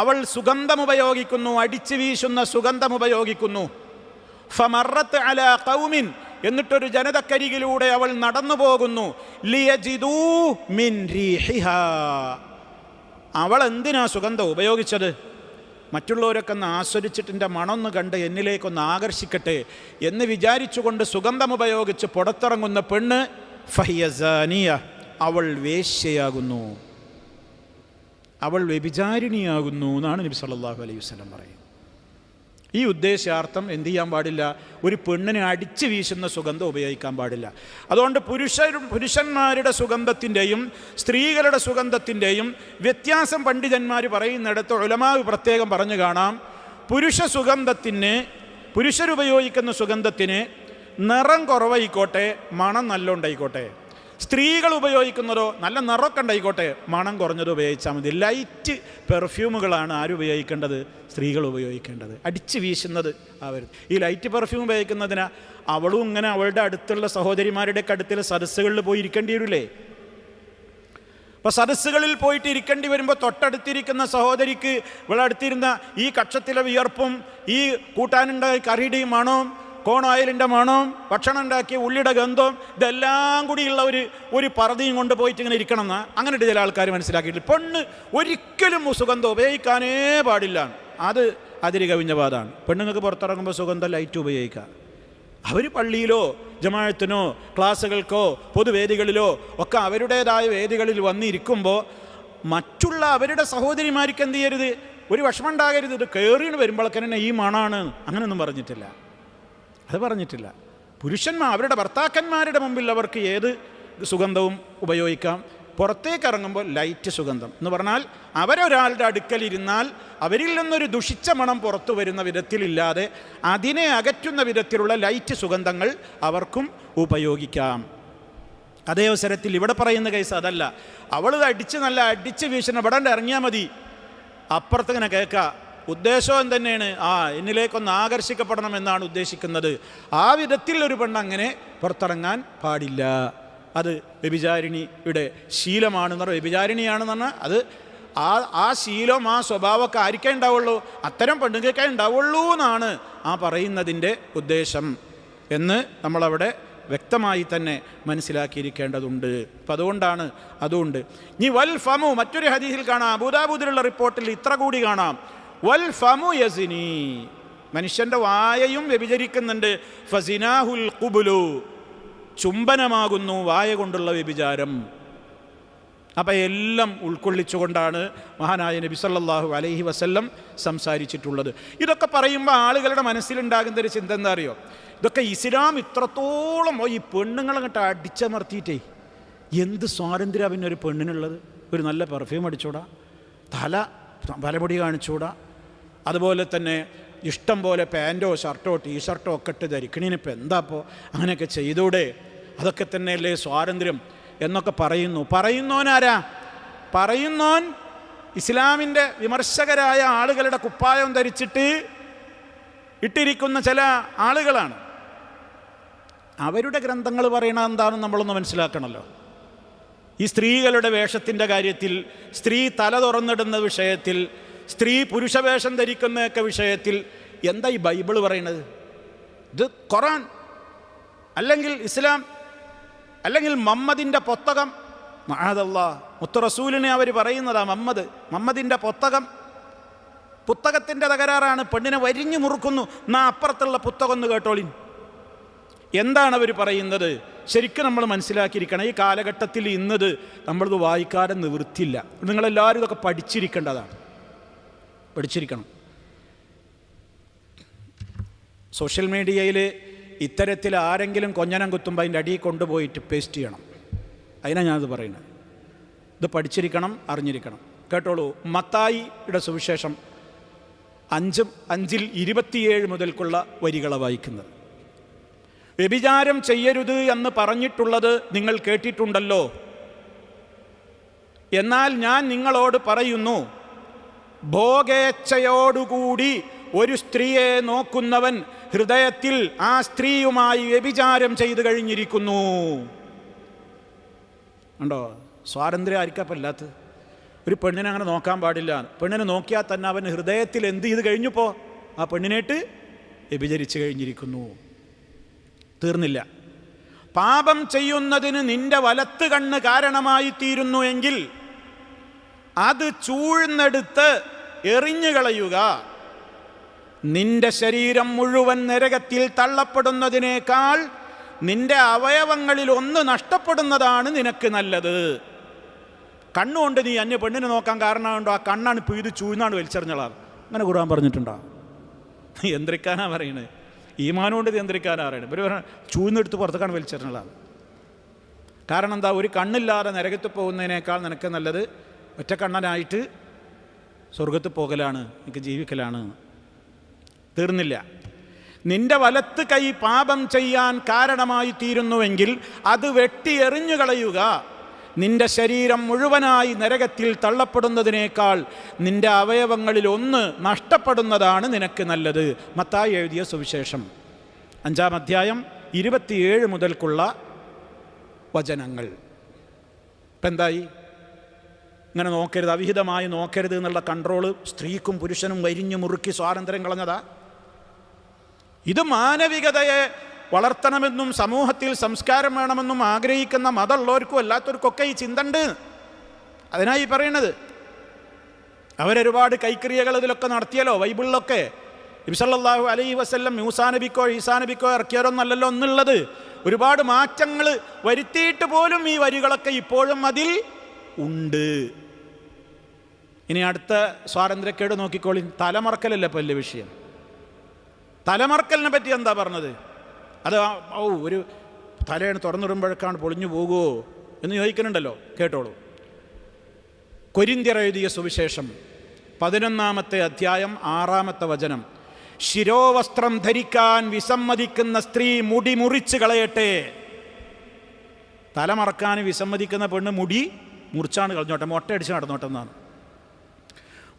അവൾ സുഗന്ധമുപയോഗിക്കുന്നു, അടിച്ചു വീശുന്ന സുഗന്ധമുപയോഗിക്കുന്നു. ഫമറത്ത് അലാ ഖൗമിൻ, എന്നിട്ടൊരു ജനതക്കരികിലൂടെ അവൾ നടന്നു പോകുന്നു. ലിയജിദൂ മിൻ റീഹിഹാ, അവൾ എന്തിനാ സുഗന്ധം ഉപയോഗിച്ചത്? മറ്റുള്ളവരൊക്കെ ഒന്ന് ആസ്വദിച്ചിട്ട് മണമൊന്ന് കണ്ട് എന്നിലേക്കൊന്ന് ആകർഷിക്കട്ടെ എന്ന് വിചാരിച്ചുകൊണ്ട് സുഗന്ധമുപയോഗിച്ച് പുറത്തിറങ്ങുന്ന പെണ്ണ് ഫഹിയ സാനിയ, അവൾ വേശ്യയാകുന്നു, അവൾ വ്യഭിചാരിണിയാകുന്നു എന്നാണ് നബി സല്ലല്ലാഹു അലൈഹി വസല്ലം പറയുന്നത്. ഈ ഉദ്ദേശാർത്ഥം എന്തു ചെയ്യാൻ പാടില്ല? ഒരു പെണ്ണിനെ അടിച്ചു വീശുന്ന സുഗന്ധം ഉപയോഗിക്കാൻ പാടില്ല. അതുകൊണ്ട് പുരുഷന്മാരുടെ സുഗന്ധത്തിൻ്റെയും സ്ത്രീകളുടെ സുഗന്ധത്തിൻ്റെയും വ്യത്യാസം പണ്ഡിതന്മാർ പറയുന്നിടത്ത് ഉലമാവ് പ്രത്യേകം പറഞ്ഞു കാണാം. പുരുഷരുപയോഗിക്കുന്ന സുഗന്ധത്തിന് നിറം കുറവായിക്കോട്ടെ, മണം നല്ല ഉണ്ടായിക്കോട്ടെ. സ്ത്രീകൾ ഉപയോഗിക്കുന്നതോ നല്ല നിറമൊക്കെ ഉണ്ടായിക്കോട്ടെ, മണം കുറഞ്ഞത് ഉപയോഗിച്ചാൽ മതി. ലൈറ്റ് പെർഫ്യൂമുകളാണ് ആരുപയോഗിക്കേണ്ടത്? സ്ത്രീകൾ ഉപയോഗിക്കേണ്ടത്. അടിച്ചു വീശുന്നത് ആവരുത്. ഈ ലൈറ്റ് പെർഫ്യൂം ഉപയോഗിക്കുന്നതിന് അവളും ഇങ്ങനെ അവളുടെ അടുത്തുള്ള സഹോദരിമാരുടെ അടുത്തുള്ള സദസ്സുകളിൽ പോയി ഇരിക്കേണ്ടി വരില്ലേ? അപ്പോൾ സദസ്സുകളിൽ പോയിട്ട് ഇരിക്കേണ്ടി വരുമ്പോൾ തൊട്ടടുത്തിരിക്കുന്ന സഹോദരിക്ക് ഇവളടുത്തിരുന്ന ഈ കക്ഷത്തിലെ വിയർപ്പും ഈ കൂട്ടാനുണ്ടായ കറിയുടെയും മണവും കോൺ ഓയിലിൻ്റെ മണവും ഭക്ഷണം ഉണ്ടാക്കിയ ഉള്ളിയുടെ ഗന്ധവും ഇതെല്ലാം കൂടിയുള്ള ഒരു പറതിയും കൊണ്ട് പോയിട്ട് ഇങ്ങനെ ഇരിക്കണം എന്നാ അങ്ങനെ ചില ആൾക്കാർ മനസ്സിലാക്കിയിട്ടില്ല. പെണ്ണ് ഒരിക്കലും സുഗന്ധം ഉപയോഗിക്കാനേ പാടില്ല. അത് അതിര് കവിഞ്ഞ വാദമാണ്. പെണ്ണുങ്ങൾക്ക് പുറത്തിറങ്ങുമ്പോൾ സുഗന്ധം ലൈറ്റ് ഉപയോഗിക്കുക. അവർ പള്ളിയിലോ ജമാഅത്തിനോ ക്ലാസ്സുകൾക്കോ പൊതുവേദികളിലോ ഒക്കെ അവരുടേതായ വേദികളിൽ വന്നിരിക്കുമ്പോൾ മറ്റുള്ള അവരുടെ സഹോദരിമാർക്ക് എന്ത് ചെയ്യരുത്? ഒരു വിഷമം ഉണ്ടാകരുത്. ഇത് കയറിന് വരുമ്പോഴേക്കന്നെ ഈ മണാണ്, അങ്ങനെയൊന്നും പറഞ്ഞിട്ടില്ല. അത് പറഞ്ഞിട്ടില്ല. പുരുഷന്മാർ അവരുടെ ഭർത്താക്കന്മാരുടെ മുമ്പിൽ അവർക്ക് ഏത് സുഗന്ധവും ഉപയോഗിക്കാം. പുറത്തേക്ക് ഇറങ്ങുമ്പോൾ ലൈറ്റ് സുഗന്ധം എന്ന് പറഞ്ഞാൽ അവരൊരാളുടെ അടുക്കലിരുന്നാൽ അവരിൽ നിന്നൊരു ദുഷിച്ച മണം പുറത്തു വരുന്ന വിധത്തിലില്ലാതെ അതിനെ അകറ്റുന്ന വിധത്തിലുള്ള ലൈറ്റ് സുഗന്ധങ്ങൾ അവർക്കും ഉപയോഗിക്കാം. അതേ അവസരത്തിൽ ഇവിടെ പറയുന്ന കേസ് അതല്ല. അവൾ നല്ല അടിച്ച് വീശുന്ന ഇവിടെ ഇറങ്ങിയാൽ മതി, അപ്പുറത്തിങ്ങനെ കേൾക്കുക. ഉദ്ദേശം എന്തെന്നെയാണ്? എന്നിലേക്കൊന്ന് ആകർഷിക്കപ്പെടണം എന്നാണ് ഉദ്ദേശിക്കുന്നത്. ആ വിധത്തിൽ ഒരു പെണ്ണ് അങ്ങനെ പുറത്തിറങ്ങാൻ പാടില്ല. അത് വ്യഭിചാരിണിയുടെ ശീലമാണെന്ന് പറഞ്ഞാൽ, വ്യഭിചാരിണിയാണെന്ന് പറഞ്ഞാൽ അത് ആ ശീലം ആ സ്വഭാവമൊക്കെ ആർക്കേ ഉണ്ടാവുള്ളൂ? അത്തരം പെണ്ണുങ്ങൾക്കേ ഉണ്ടാവുള്ളൂ എന്നാണ് ആ പറയുന്നതിൻ്റെ ഉദ്ദേശം എന്ന് നമ്മളവിടെ വ്യക്തമായി തന്നെ മനസ്സിലാക്കിയിരിക്കേണ്ടതുണ്ട്. അപ്പം അതുകൊണ്ടാണ് അതുകൊണ്ട് ഇനി വൽ ഫമു മറ്റൊരു ഹദീസിൽ കാണാം, അബൂദാവൂദിലുള്ള റിപ്പോർട്ടിൽ ഇത്ര കൂടി കാണാം, വൽ ഫമു യസിനി, മനുഷ്യൻ്റെ വായയും വ്യഭിചരിക്കുന്നുണ്ട്. ഫസിനാഹുൽ ഖുബ്ലു, ചുംബനമാകുന്നു വായ കൊണ്ടുള്ള വ്യഭിചാരം. അപ്പം എല്ലാം ഉൾക്കൊള്ളിച്ചുകൊണ്ടാണ് മഹാനായ നബി സല്ലല്ലാഹു അലൈഹി വസല്ലം സംസാരിച്ചിട്ടുള്ളത്. ഇതൊക്കെ പറയുമ്പോൾ ആളുകളുടെ മനസ്സിലുണ്ടാകുന്ന ഒരു ചിന്ത എന്താ അറിയോ, ഇതൊക്കെ ഇസ്ലാം ഇത്രത്തോളം ഈ പെണ്ണുങ്ങളങ്ങോട്ട് അടിച്ചമർത്തിയിട്ടേ എന്ത് സ്വാതന്ത്ര്യം പിന്നെ ഒരു പെണ്ണിനുള്ളത്. ഒരു നല്ല പെർഫ്യൂം അടിച്ചൂടാ, തലമുടി കാണിച്ചൂടാ, അതുപോലെ തന്നെ ഇഷ്ടം പോലെ പാൻറ്റോ ഷർട്ടോ ടീഷർട്ടോ ഒക്കെ ഇട്ട് ധരിക്കണീനിപ്പോൾ എന്താ അപ്പോൾ അങ്ങനെയൊക്കെ ചെയ്തൂടെ, അതൊക്കെ തന്നെയല്ലേ സ്വാതന്ത്ര്യം എന്നൊക്കെ പറയുന്നോനാരാ? പറയുന്നോൻ ഇസ്ലാമിൻ്റെ വിമർശകരായ ആളുകളുടെ കുപ്പായം ധരിച്ചിട്ട് ഇട്ടിരിക്കുന്ന ചില ആളുകളാണ്. അവരുടെ ഗ്രന്ഥങ്ങൾ പറയണത് എന്താണെന്ന് നമ്മളൊന്ന് മനസ്സിലാക്കണമല്ലോ. ഈ സ്ത്രീകളുടെ വേഷത്തിൻ്റെ കാര്യത്തിൽ, സ്ത്രീ തല തുറന്നിടുന്ന വിഷയത്തിൽ, സ്ത്രീ പുരുഷവേഷം ധരിക്കുന്നതൊക്കെ വിഷയത്തിൽ എന്താ ഈ ബൈബിൾ പറയണത്? ഇത് ഖുർആൻ അല്ലെങ്കിൽ ഇസ്ലാം അല്ലെങ്കിൽ മുഹമ്മദിൻ്റെ പുസ്തകം. മഅദല്ലാഹ്, മുത്തു റസൂലിനെ അവർ പറയുന്നതാ മുഹമ്മദിൻ്റെ പുസ്തകത്തിൻ്റെ തകരാറാണ്. പെണ്ണിനെ വരിഞ്ഞു മുറുക്കുന്നു. എന്നാ അപ്പുറത്തുള്ള പുസ്തകം ഒന്ന് കേട്ടോളിൻ. എന്താണ് അവർ പറയുന്നത്? ശരിക്കും നമ്മൾ മനസ്സിലാക്കിയിരിക്കണം. ഈ കാലഘട്ടത്തിൽ ഇന്നത് നമ്മളിത് വായിക്കാതെ നിവൃത്തിയില്ല. നിങ്ങളെല്ലാവരും ഇതൊക്കെ പഠിച്ചിരിക്കേണ്ടതാണ്, പഠിച്ചിരിക്കണം. സോഷ്യൽ മീഡിയയിൽ ഇത്തരത്തിൽ ആരെങ്കിലും കൊഞ്ഞനം കുത്തുമ്പോൾ അതിൻ്റെ അടിയിൽ കൊണ്ടുപോയിട്ട് പേസ്റ്റ് ചെയ്യണം. അതിനാണ് ഞാനത് പറയുന്നത്. ഇത് പഠിച്ചിരിക്കണം, അറിഞ്ഞിരിക്കണം. കേട്ടോളൂ, മത്തായിയുടെ സുവിശേഷം 5:27 മുതൽക്കുള്ള വരികളെ വായിക്കുന്നത്. വ്യഭിചാരം ചെയ്യരുത് എന്ന് പറഞ്ഞിട്ടുള്ളത് നിങ്ങൾ കേട്ടിട്ടുണ്ടല്ലോ. എന്നാൽ ഞാൻ നിങ്ങളോട് പറയുന്നു, ഭോഗേച്ഛയോടുകൂടി ഒരു സ്ത്രീയെ നോക്കുന്നവൻ ഹൃദയത്തിൽ ആ സ്ത്രീയുമായി വ്യഭിചാരം ചെയ്തു കഴിഞ്ഞിരിക്കുന്നു. ഉണ്ടോ? സ്വാതന്ത്ര്യം ആയിരിക്കപ്പല്ലാത്ത ഒരു പെണ്ണിനെ അങ്ങനെ നോക്കാൻ പാടില്ല. പെണ്ണിനെ നോക്കിയാൽ തന്നെ അവൻ ഹൃദയത്തിൽ എന്ത് ചെയ്ത് കഴിഞ്ഞപ്പോൾ ആ പെണ്ണിനായിട്ട് വ്യഭിചരിച്ചു കഴിഞ്ഞിരിക്കുന്നു. തീർന്നില്ല. പാപം ചെയ്യുന്നതിന് നിന്റെ വലത്ത് കണ്ണ് കാരണമായി തീരുന്നു എങ്കിൽ അത് ചൂഴ്ന്നെടുത്ത് എറിഞ്ഞു കളയുക. നിന്റെ ശരീരം മുഴുവൻ നരകത്തിൽ തള്ളപ്പെടുന്നതിനേക്കാൾ നിന്റെ അവയവങ്ങളിൽ ഒന്ന് നഷ്ടപ്പെടുന്നതാണ് നിനക്ക് നല്ലത്. കണ്ണുകൊണ്ട് നീ അന്യ പെണ്ണിനെ നോക്കാൻ കാരണമുണ്ടോ? ആ കണ്ണാണ് പിഴുത് ചൂഴ്ന്നാണ് വലിച്ചെറിഞ്ഞളാണ്. അങ്ങനെ ഖുർആൻ പറഞ്ഞിട്ടുണ്ടോ? യന്ത്രിക്കാനാ പറയണത്. ഈമാനുകൊണ്ട് യന്ത്രിക്കാനാ പറയണത്. ഇവർ ചൂഴ്ന്നെടുത്ത് പുറത്തേക്കാണ് വലിച്ചെറിഞ്ഞളാണ്. കാരണം എന്താ? ഒരു കണ്ണില്ലാതെ നരകത്തിൽ പോകുന്നതിനേക്കാൾ നിനക്ക് നല്ലത് ഒറ്റ കണ്ണനായിട്ട് സ്വർഗത്തിൽ പോകലാണ്, എനിക്ക് ജീവിക്കലാണ്. തീർന്നില്ല. നിന്റെ വലത്ത് കൈ പാപം ചെയ്യാൻ കാരണമായി തീരുന്നുവെങ്കിൽ അത് വെട്ടി എറിഞ്ഞു കളയുക. നിന്റെ ശരീരം മുഴുവനായി നരകത്തിൽ തള്ളപ്പെടുന്നതിനേക്കാൾ നിന്റെ അവയവങ്ങളിൽ ഒന്ന് നഷ്ടപ്പെടുന്നതാണ് നിനക്ക് നല്ലത്. മത്തായി എഴുതിയ സുവിശേഷം 5-ാം അധ്യായം 27 മുതൽക്കുള്ള വചനങ്ങൾ. ഇപ്പം എന്തായി? ഇങ്ങനെ നോക്കരുത്, അവിഹിതമായി നോക്കരുത് എന്നുള്ള കൺട്രോള് സ്ത്രീക്കും പുരുഷനും വരിഞ്ഞു മുറുക്കി സ്വാതന്ത്ര്യം കളഞ്ഞതാ. ഇത് മാനവികതയെ വളർത്തണമെന്നും സമൂഹത്തിൽ സംസ്കാരം വേണമെന്നും ആഗ്രഹിക്കുന്ന മതമുള്ളവർക്കും അല്ലാത്തവർക്കൊക്കെ ഈ ചിന്തണ്ട്. അതിനായി പറയണത്. അവരൊരുപാട് കൈക്രിയകൾ ഇതിലൊക്കെ നടത്തിയല്ലോ. ബൈബിളിലൊക്കെ നബി സല്ലല്ലാഹു അലൈഹി വസല്ലം മൂസാ നബിക്കോ ഈസാ നബിക്കോ ഇറക്കിയവരൊന്നല്ലല്ലോ ഒന്നുള്ളത്. ഒരുപാട് മാറ്റങ്ങൾ വരുത്തിയിട്ട് പോലും ഈ വരികളൊക്കെ ഇപ്പോഴും അതിൽ ഉണ്ട്. ഇനി അടുത്ത സ്വാതന്ത്ര്യക്കേട് നോക്കിക്കോളി. തലമറക്കലല്ലേ ഇപ്പോൾ വലിയ വിഷയം. തലമറക്കലിനെ പറ്റി എന്താ പറഞ്ഞത്? അത് ഒരു തലയാണ് തുറന്നിടുമ്പോഴേക്കാണ് പൊളിഞ്ഞു പോകുമോ എന്ന് ചോദിക്കുന്നുണ്ടല്ലോ. കേട്ടോളൂ. കൊരിന്ത്യർ എഴുതിയ സുവിശേഷം 11-ാമത്തെ അധ്യായം 6-ാമത്തെ വചനം. ശിരോവസ്ത്രം ധരിക്കാൻ വിസമ്മതിക്കുന്ന സ്ത്രീ മുടി മുറിച്ച് കളയട്ടെ. തലമറക്കാൻ വിസമ്മതിക്കുന്ന പെണ്ണ് മുടി മുറിച്ചാണ് കളഞ്ഞോട്ടെ, മൊട്ടയടിച്ച് നടന്നോട്ടെ എന്നാണ്.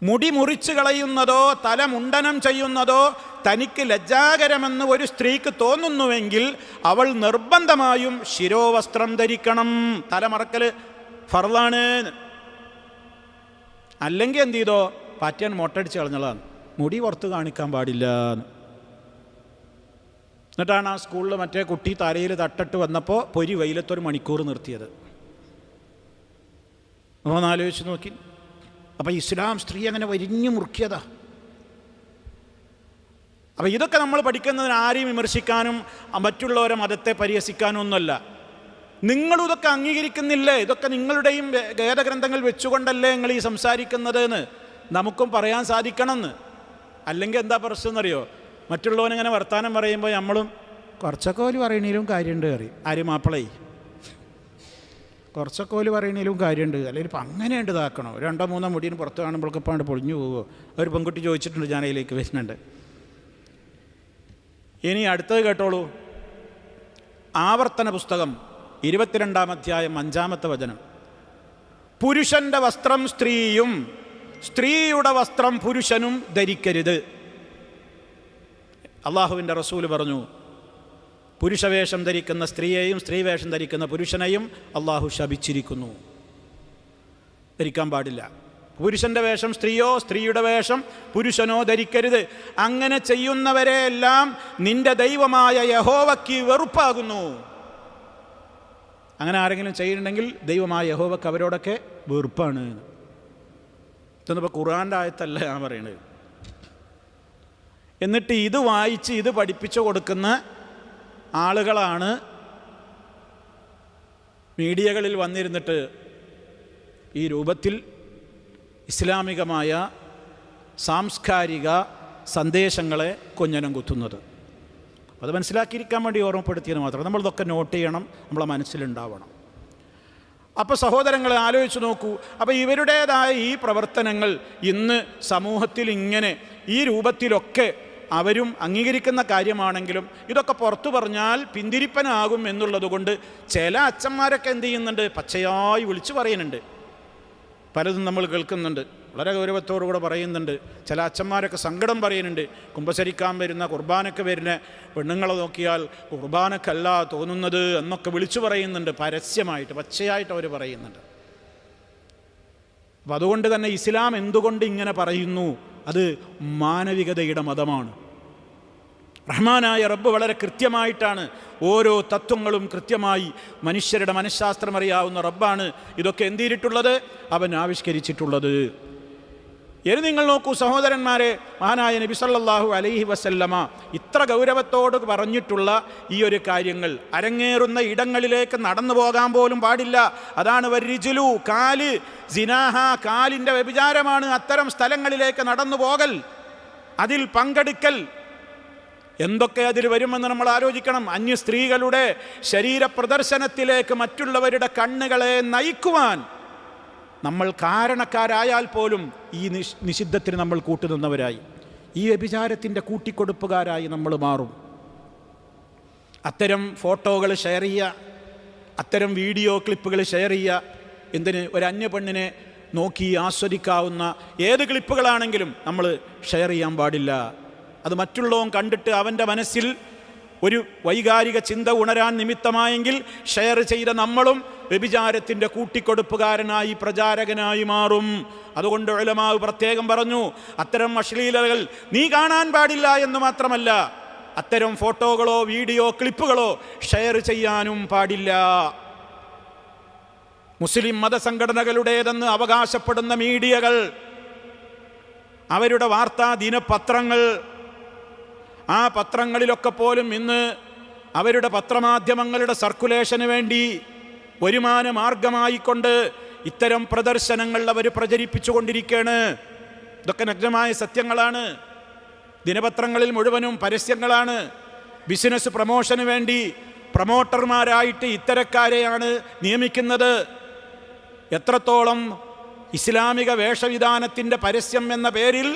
മുടി മുറിച്ച് കളയുന്നതോ തല മുണ്ടനം ചെയ്യുന്നതോ തനിക്ക് ലജ്ജാകരമെന്ന് ഒരു സ്ത്രീക്ക് തോന്നുന്നുവെങ്കിൽ അവൾ നിർബന്ധമായും ശിരോവസ്ത്രം ധരിക്കണം. തലമറക്കൽ ഫർളാണ്. അല്ലെങ്കിൽ എന്ത് ചെയ്തോ? പാറ്റാൻ മൊട്ടടിച്ച് കളഞ്ഞതാണ്. മുടി പുറത്ത് കാണിക്കാൻ പാടില്ല. എന്നിട്ടാണ് ആ സ്കൂളിൽ മറ്റേ കുട്ടി തലയിൽ തട്ടിട്ട് വന്നപ്പോൾ പൊരി വെയിലത്തൊരു മണിക്കൂർ നിർത്തിയത്. ഒന്ന് ആലോചിച്ച് നോക്കി. അപ്പം ഇസ്ലാം സ്ത്രീ അങ്ങനെ വരിഞ്ഞു മുറുക്കിയതാ. അപ്പം ഇതൊക്കെ നമ്മൾ പഠിക്കുന്നതിന് ആരെയും വിമർശിക്കാനും മറ്റുള്ളവരെ മതത്തെ പരിഹസിക്കാനും ഒന്നുമല്ല. നിങ്ങളിതൊക്കെ അംഗീകരിക്കുന്നില്ലേ? ഇതൊക്കെ നിങ്ങളുടെയും വേദഗ്രന്ഥങ്ങൾ വെച്ചുകൊണ്ടല്ലേ നിങ്ങൾ ഈ സംസാരിക്കുന്നത് എന്ന് നമുക്കും പറയാൻ സാധിക്കണമെന്ന്. അല്ലെങ്കിൽ എന്താ പ്രശ്നം എന്നറിയോ? മറ്റുള്ളവനിങ്ങനെ വർത്തമാനം പറയുമ്പോൾ നമ്മളും കുറച്ചൊക്കെ ഓല് പറയണേലും കാര്യമുണ്ട് അറിയും. ആരും മാപ്പിളേ കുറച്ചൊക്കെ ഓല് പറയണേലും കാര്യമുണ്ട്, അല്ലെങ്കിൽ ഇപ്പം അങ്ങനെയുണ്ട് ഇതാക്കണോ? 2-3 മുടിയും പുറത്ത് കാണുമ്പോഴൊക്കെ ഇപ്പാണ്ട് പൊളിഞ്ഞു പോവുമോ? ഒരു പെൺകുട്ടി ചോദിച്ചിട്ടുണ്ട്, ജാനയിലേക്ക് വരുന്നുണ്ട്. ഇനി അടുത്തത് കേട്ടോളൂ. ആവർത്തന പുസ്തകം 22-ാം അധ്യായം 5-ാമത്തെ വചനം. പുരുഷൻ്റെ വസ്ത്രം സ്ത്രീയും സ്ത്രീയുടെ വസ്ത്രം പുരുഷനും ധരിക്കരുത്. അള്ളാഹുവിൻ്റെ റസൂല് പറഞ്ഞു, പുരുഷവേഷം ധരിക്കുന്ന സ്ത്രീയെയും സ്ത്രീവേഷം ധരിക്കുന്ന പുരുഷനെയും അള്ളാഹു ശപിച്ചിരിക്കുന്നു. ധരിക്കാൻ പാടില്ല. പുരുഷൻ്റെ വേഷം സ്ത്രീയോ സ്ത്രീയുടെ വേഷം പുരുഷനോ ധരിക്കരുത്. അങ്ങനെ ചെയ്യുന്നവരെ എല്ലാം നിന്റെ ദൈവമായ യഹോവയ്ക്ക് വെറുപ്പാകുന്നു. അങ്ങനെ ആരെങ്കിലും ചെയ്യുന്നുണ്ടെങ്കിൽ ദൈവമായ യഹോവയ്ക്ക് അവരോടൊക്കെ വെറുപ്പാണ്. ഇതൊന്നിപ്പോൾ ഖുർആൻ്റെ ആയത്തല്ല ഞാൻ പറയണത്. എന്നിട്ട് ഇത് വായിച്ച് ഇത് പഠിപ്പിച്ചു കൊടുക്കുന്ന ആളുകളാണ് മീഡിയകളിൽ വന്നിരുന്നിട്ട് ഈ രൂപത്തിൽ ഇസ്ലാമികമായ സാംസ്കാരിക സന്ദേശങ്ങളെ കൊഞ്ഞനം കുത്തുന്നത്. അത് മനസ്സിലാക്കിയിരിക്കാൻ വേണ്ടി ഓർമ്മപ്പെടുത്തിയത് മാത്രം. നമ്മളിതൊക്കെ നോട്ട് ചെയ്യണം, നമ്മളെ മനസ്സിലുണ്ടാവണം. അപ്പോൾ സഹോദരങ്ങളെ ആലോചിച്ച് നോക്കൂ. അപ്പോൾ ഇവരുടേതായ ഈ പ്രവർത്തനങ്ങൾ ഇന്ന് സമൂഹത്തിൽ ഇങ്ങനെ ഈ രൂപത്തിലൊക്കെ അവരും അംഗീകരിക്കുന്ന കാര്യമാണെങ്കിലും ഇതൊക്കെ പുറത്തു പറഞ്ഞാൽ പിന്തിരിപ്പനാകും എന്നുള്ളത് കൊണ്ട് ചില അച്ഛന്മാരൊക്കെ എന്ത് ചെയ്യുന്നുണ്ട്, പച്ചയായി വിളിച്ചു പറയുന്നുണ്ട്. പലതും നമ്മൾ കേൾക്കുന്നുണ്ട്, വളരെ ഗൗരവത്തോടുകൂടെ പറയുന്നുണ്ട്. ചില അച്ഛന്മാരൊക്കെ സങ്കടം പറയുന്നുണ്ട്. കുമ്പസരിക്കാൻ വരുന്ന കുർബാനയ്ക്ക് വരുന്ന പെണ്ണുങ്ങളെ നോക്കിയാൽ കുർബാനക്കല്ല തോന്നുന്നത് എന്നൊക്കെ വിളിച്ചു പറയുന്നുണ്ട്. പരസ്യമായിട്ട് പച്ചയായിട്ട് അവർ പറയുന്നുണ്ട്. അപ്പം അതുകൊണ്ട് തന്നെ ഇസ്ലാം എന്തുകൊണ്ട് ഇങ്ങനെ പറയുന്നു? അത് മാനവികതയുടെ മതമാണ്. റഹ്മാനായ റബ്ബ് വളരെ കൃത്യമായിട്ടാണ് ഓരോ തത്വങ്ങളും കൃത്യമായി മനുഷ്യരുടെ മനഃശാസ്ത്രം അറിയാവുന്ന റബ്ബാണ് ഇതൊക്കെ എന്തിയിട്ടുള്ളത്, അവൻ ആവിഷ്കരിച്ചിട്ടുള്ളത്. ഇനി നിങ്ങൾ നോക്കൂ സഹോദരന്മാരെ, മഹാനായ നബി സല്ലല്ലാഹു അലൈഹി വസല്ലമ ഇത്ര ഗൗരവത്തോട് പറഞ്ഞിട്ടുള്ള ഈ ഒരു കാര്യങ്ങൾ അരങ്ങേറുന്ന ഇടങ്ങളിലേക്ക് നടന്നു പോകാൻ പോലും പാടില്ല. അതാണ് വരിജുലു, കാല്, സിനാഹ, കാലിൻ്റെ വ്യഭിചാരമാണ് അത്തരം സ്ഥലങ്ങളിലേക്ക് നടന്നു പോകൽ, അതിൽ പങ്കെടുക്കൽ. എന്തൊക്കെ അതിൽ വരുമെന്ന് നമ്മൾ ആലോചിക്കണം. അന്യ സ്ത്രീകളുടെ ശരീരപ്രദർശനത്തിലേക്ക് മറ്റുള്ളവരുടെ കണ്ണുകളെ നയിക്കുവാൻ നമ്മൾ കാരണക്കാരായാൽ പോലും ഈ നിഷിദ്ധത്തിന് നമ്മൾ കൂട്ടുനിന്നവരായി, ഈ വ്യഭിചാരത്തിൻ്റെ കൂട്ടിക്കൊടുപ്പുകാരായി നമ്മൾ മാറും. അത്തരം ഫോട്ടോകൾ ഷെയർ ചെയ്യുക, അത്തരം വീഡിയോ ക്ലിപ്പുകൾ ഷെയർ ചെയ്യുക. എന്തിന്? ഒരു അന്യ പെണ്ണിനെ നോക്കി ആസ്വദിക്കാവുന്ന ഏത് ക്ലിപ്പുകളാണെങ്കിലും നമ്മൾ ഷെയർ ചെയ്യാൻ പാടില്ല. അത് മറ്റുള്ളവൻ കണ്ടിട്ട് അവൻ്റെ മനസ്സിൽ ഒരു വൈകാരിക ചിന്ത ഉണരാൻ നിമിത്തമായെങ്കിൽ ഷെയർ ചെയ്ത നമ്മളും വ്യഭിചാരത്തിൻ്റെ കൂട്ടിക്കൊടുപ്പുകാരനായി പ്രചാരകനായി മാറും. അതുകൊണ്ട് ഉലമാവ് പ്രത്യേകം പറഞ്ഞു, അത്തരം അശ്ലീലതകൾ നീ കാണാൻ പാടില്ല എന്ന് മാത്രമല്ല, അത്തരം ഫോട്ടോകളോ വീഡിയോ ക്ലിപ്പുകളോ ഷെയർ ചെയ്യാനും പാടില്ല. മുസ്ലിം മതസംഘടനകളുടേതെന്ന് അവകാശപ്പെടുന്ന മീഡിയകൾ, അവരുടെ വാർത്താ ദിനപത്രങ്ങൾ, ആ പത്രങ്ങളിലൊക്കെ പോലും ഇന്ന് അവരുടെ പത്രമാധ്യമങ്ങളുടെ സർക്കുലേഷന് വേണ്ടി വരുമാന മാർഗമായിക്കൊണ്ട് ഇത്തരം പ്രദർശനങ്ങൾ അവർ പ്രചരിപ്പിച്ചു കൊണ്ടിരിക്കുകയാണ്. ഇതൊക്കെ നഗ്നമായ സത്യങ്ങളാണ്. ദിനപത്രങ്ങളിൽ മുഴുവനും പരസ്യങ്ങളാണ്. ബിസിനസ് പ്രമോഷന് വേണ്ടി പ്രമോട്ടർമാരായിട്ട് ഇത്തരക്കാരെയാണ് നിയമിക്കുന്നത്. എത്രത്തോളം ഇസ്ലാമിക വേഷവിധാനത്തിൻ്റെ പരസ്യം എന്ന പേരിൽ,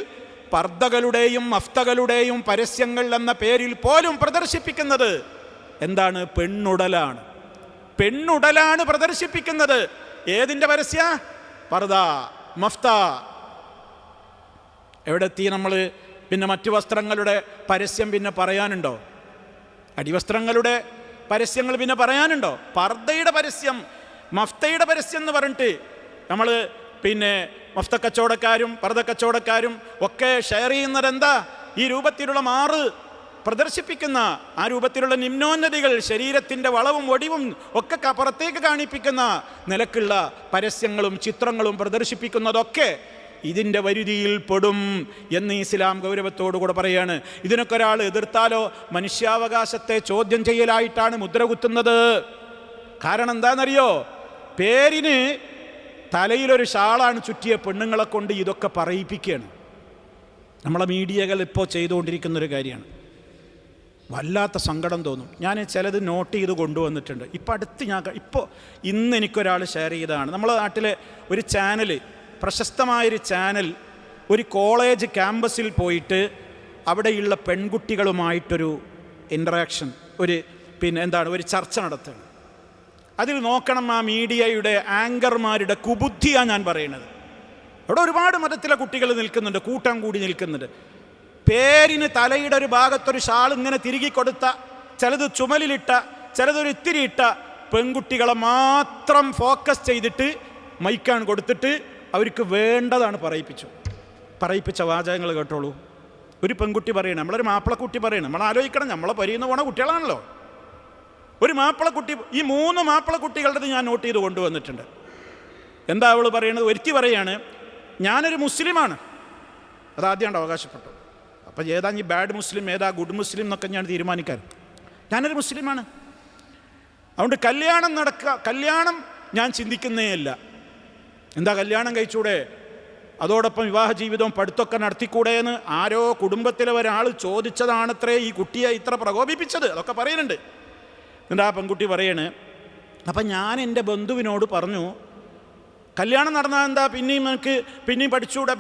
പർദ്ദകളുടെയും മഫ്തകളുടെയും പരസ്യങ്ങൾ എന്ന പേരിൽ പോലും പ്രദർശിപ്പിക്കുന്നത് എന്താണ്? പെണ്ണുടലാണ്. പെണ്ണുടലാണ് പ്രദർശിപ്പിക്കുന്നത്. ഏതിൻ്റെ പരസ്യ? പർദ്ദ, മഫ്ത. എവിടെത്തി നമ്മൾ? പിന്നെ മറ്റു വസ്ത്രങ്ങളുടെ പരസ്യം പിന്നെ പറയാനുണ്ടോ? അടിവസ്ത്രങ്ങളുടെ പരസ്യങ്ങൾ പിന്നെ പറയാനുണ്ടോ? പർദ്ദയുടെ പരസ്യം, മഫ്തയുടെ പരസ്യം എന്ന് പറഞ്ഞിട്ട് നമ്മൾ പിന്നെ മഫ്ത കച്ചവടക്കാരും പർദ്ദ കച്ചവടക്കാരും ഒക്കെ ഷെയർ ചെയ്യുന്നത് എന്താ? ഈ രൂപത്തിലുള്ള 6 പ്രദർശിപ്പിക്കുന്ന ആ രൂപത്തിലുള്ള നിമ്നോന്നതികൾ, ശരീരത്തിൻ്റെ വളവും ഒടിവും ഒക്കെ പുറത്തേക്ക് കാണിപ്പിക്കുന്ന നിലക്കുള്ള പരസ്യങ്ങളും ചിത്രങ്ങളും പ്രദർശിപ്പിക്കുന്നതൊക്കെ ഇതിൻ്റെ വരുതിയിൽ പെടും എന്ന് ഇസ്ലാം ഗൗരവത്തോടുകൂടെ പറയാണ്. ഇതിനൊക്കെ ഒരാൾ എതിർത്താലോ മനുഷ്യാവകാശത്തെ ചോദ്യം ചെയ്യലായിട്ടാണ് മുദ്ര കുത്തുന്നത്. കാരണം എന്താണെന്നറിയോ? പേരിന് തലയിലൊരു ഷാളാണ് ചുറ്റിയ പെണ്ണുങ്ങളെ കൊണ്ട് ഇതൊക്കെ പറയിപ്പിക്കുകയാണ്. നമ്മളെ മീഡിയകൾ ഇപ്പോൾ ചെയ്തുകൊണ്ടിരിക്കുന്നൊരു കാര്യമാണ്. വല്ലാത്ത സങ്കടം തോന്നും. ഞാൻ ചിലത് നോട്ട് ചെയ്ത് കൊണ്ടുവന്നിട്ടുണ്ട്. ഇപ്പോൾ ഇന്ന് എനിക്കൊരാൾ ഷെയർ ചെയ്തതാണ്. നമ്മളെ നാട്ടിലെ ഒരു ചാനൽ, പ്രശസ്തമായൊരു ചാനൽ, ഒരു കോളേജ് ക്യാമ്പസിൽ പോയിട്ട് അവിടെയുള്ള പെൺകുട്ടികളുമായിട്ടൊരു ഇൻട്രാക്ഷൻ, ഒരു ചർച്ച നടത്തുകയാണ്. അതിൽ നോക്കണം ആ മീഡിയയുടെ ആങ്കർമാരുടെ കുബുദ്ധിയാണ് ഞാൻ പറയുന്നത്. അവിടെ ഒരുപാട് മതത്തിലെ കുട്ടികൾ നിൽക്കുന്നുണ്ട്, കൂട്ടം കൂടി നിൽക്കുന്നുണ്ട്. പേരിന് തലയുടെ ഒരു ഭാഗത്തൊരു ഷാൾ ഇങ്ങനെ തിരികെ കൊടുത്ത, ചിലത് ചുമലിലിട്ട, ചിലതൊരു ഇത്തിരി ഇട്ട പെൺകുട്ടികളെ മാത്രം ഫോക്കസ് ചെയ്തിട്ട് മൈക്കാണ് കൊടുത്തിട്ട് അവർക്ക് വേണ്ടതാണ് പറയിപ്പിച്ച വാചകങ്ങൾ കേട്ടോളൂ. ഒരു പെൺകുട്ടി പറയണം, നമ്മളൊരു മാപ്പിളക്കുട്ടി പറയണം, നമ്മൾ ആലോചിക്കണം, നമ്മളെ പരിയുന്ന പോണ കുട്ടികളാണല്ലോ. ഒരു മാപ്പിളക്കുട്ടി, ഈ 3 മാപ്പിളക്കുട്ടികളുടെ ഞാൻ നോട്ട് ചെയ്ത് കൊണ്ടുവന്നിട്ടുണ്ട്. എന്താ അവൾ പറയണത്? ഒരുത്തി പറയാണ്, ഞാനൊരു മുസ്ലിമാണ്. അതാദ്യമായിട്ട് അവകാശപ്പെട്ടു. അപ്പം ഏതാ ഈ ബാഡ് മുസ്ലിം, ഏതാ ഗുഡ് മുസ്ലിം എന്നൊക്കെ ഞാൻ തീരുമാനിക്കാൻ. ഞാനൊരു മുസ്ലിമാണ്, അതുകൊണ്ട് കല്യാണം ഞാൻ ചിന്തിക്കുന്നേ അല്ല. എന്താ കല്യാണം കഴിച്ചൂടെ, അതോടൊപ്പം വിവാഹ ജീവിതവും പഠിത്തമൊക്കെ നടത്തിക്കൂടെ എന്ന് ആരോ കുടുംബത്തിലെ ഒരാൾ ചോദിച്ചതാണത്രേ ഈ കുട്ടിയെ ഇത്ര പ്രകോപിപ്പിച്ചത്. അതൊക്കെ പറയുന്നുണ്ട്. എന്നിട്ട് ആ പെൺകുട്ടി പറയാണ്, അപ്പം ഞാൻ എൻ്റെ ബന്ധുവിനോട് പറഞ്ഞു, കല്യാണം നടന്നാൽ എന്താ, പിന്നെയും പഠിച്ചുകൂടെ,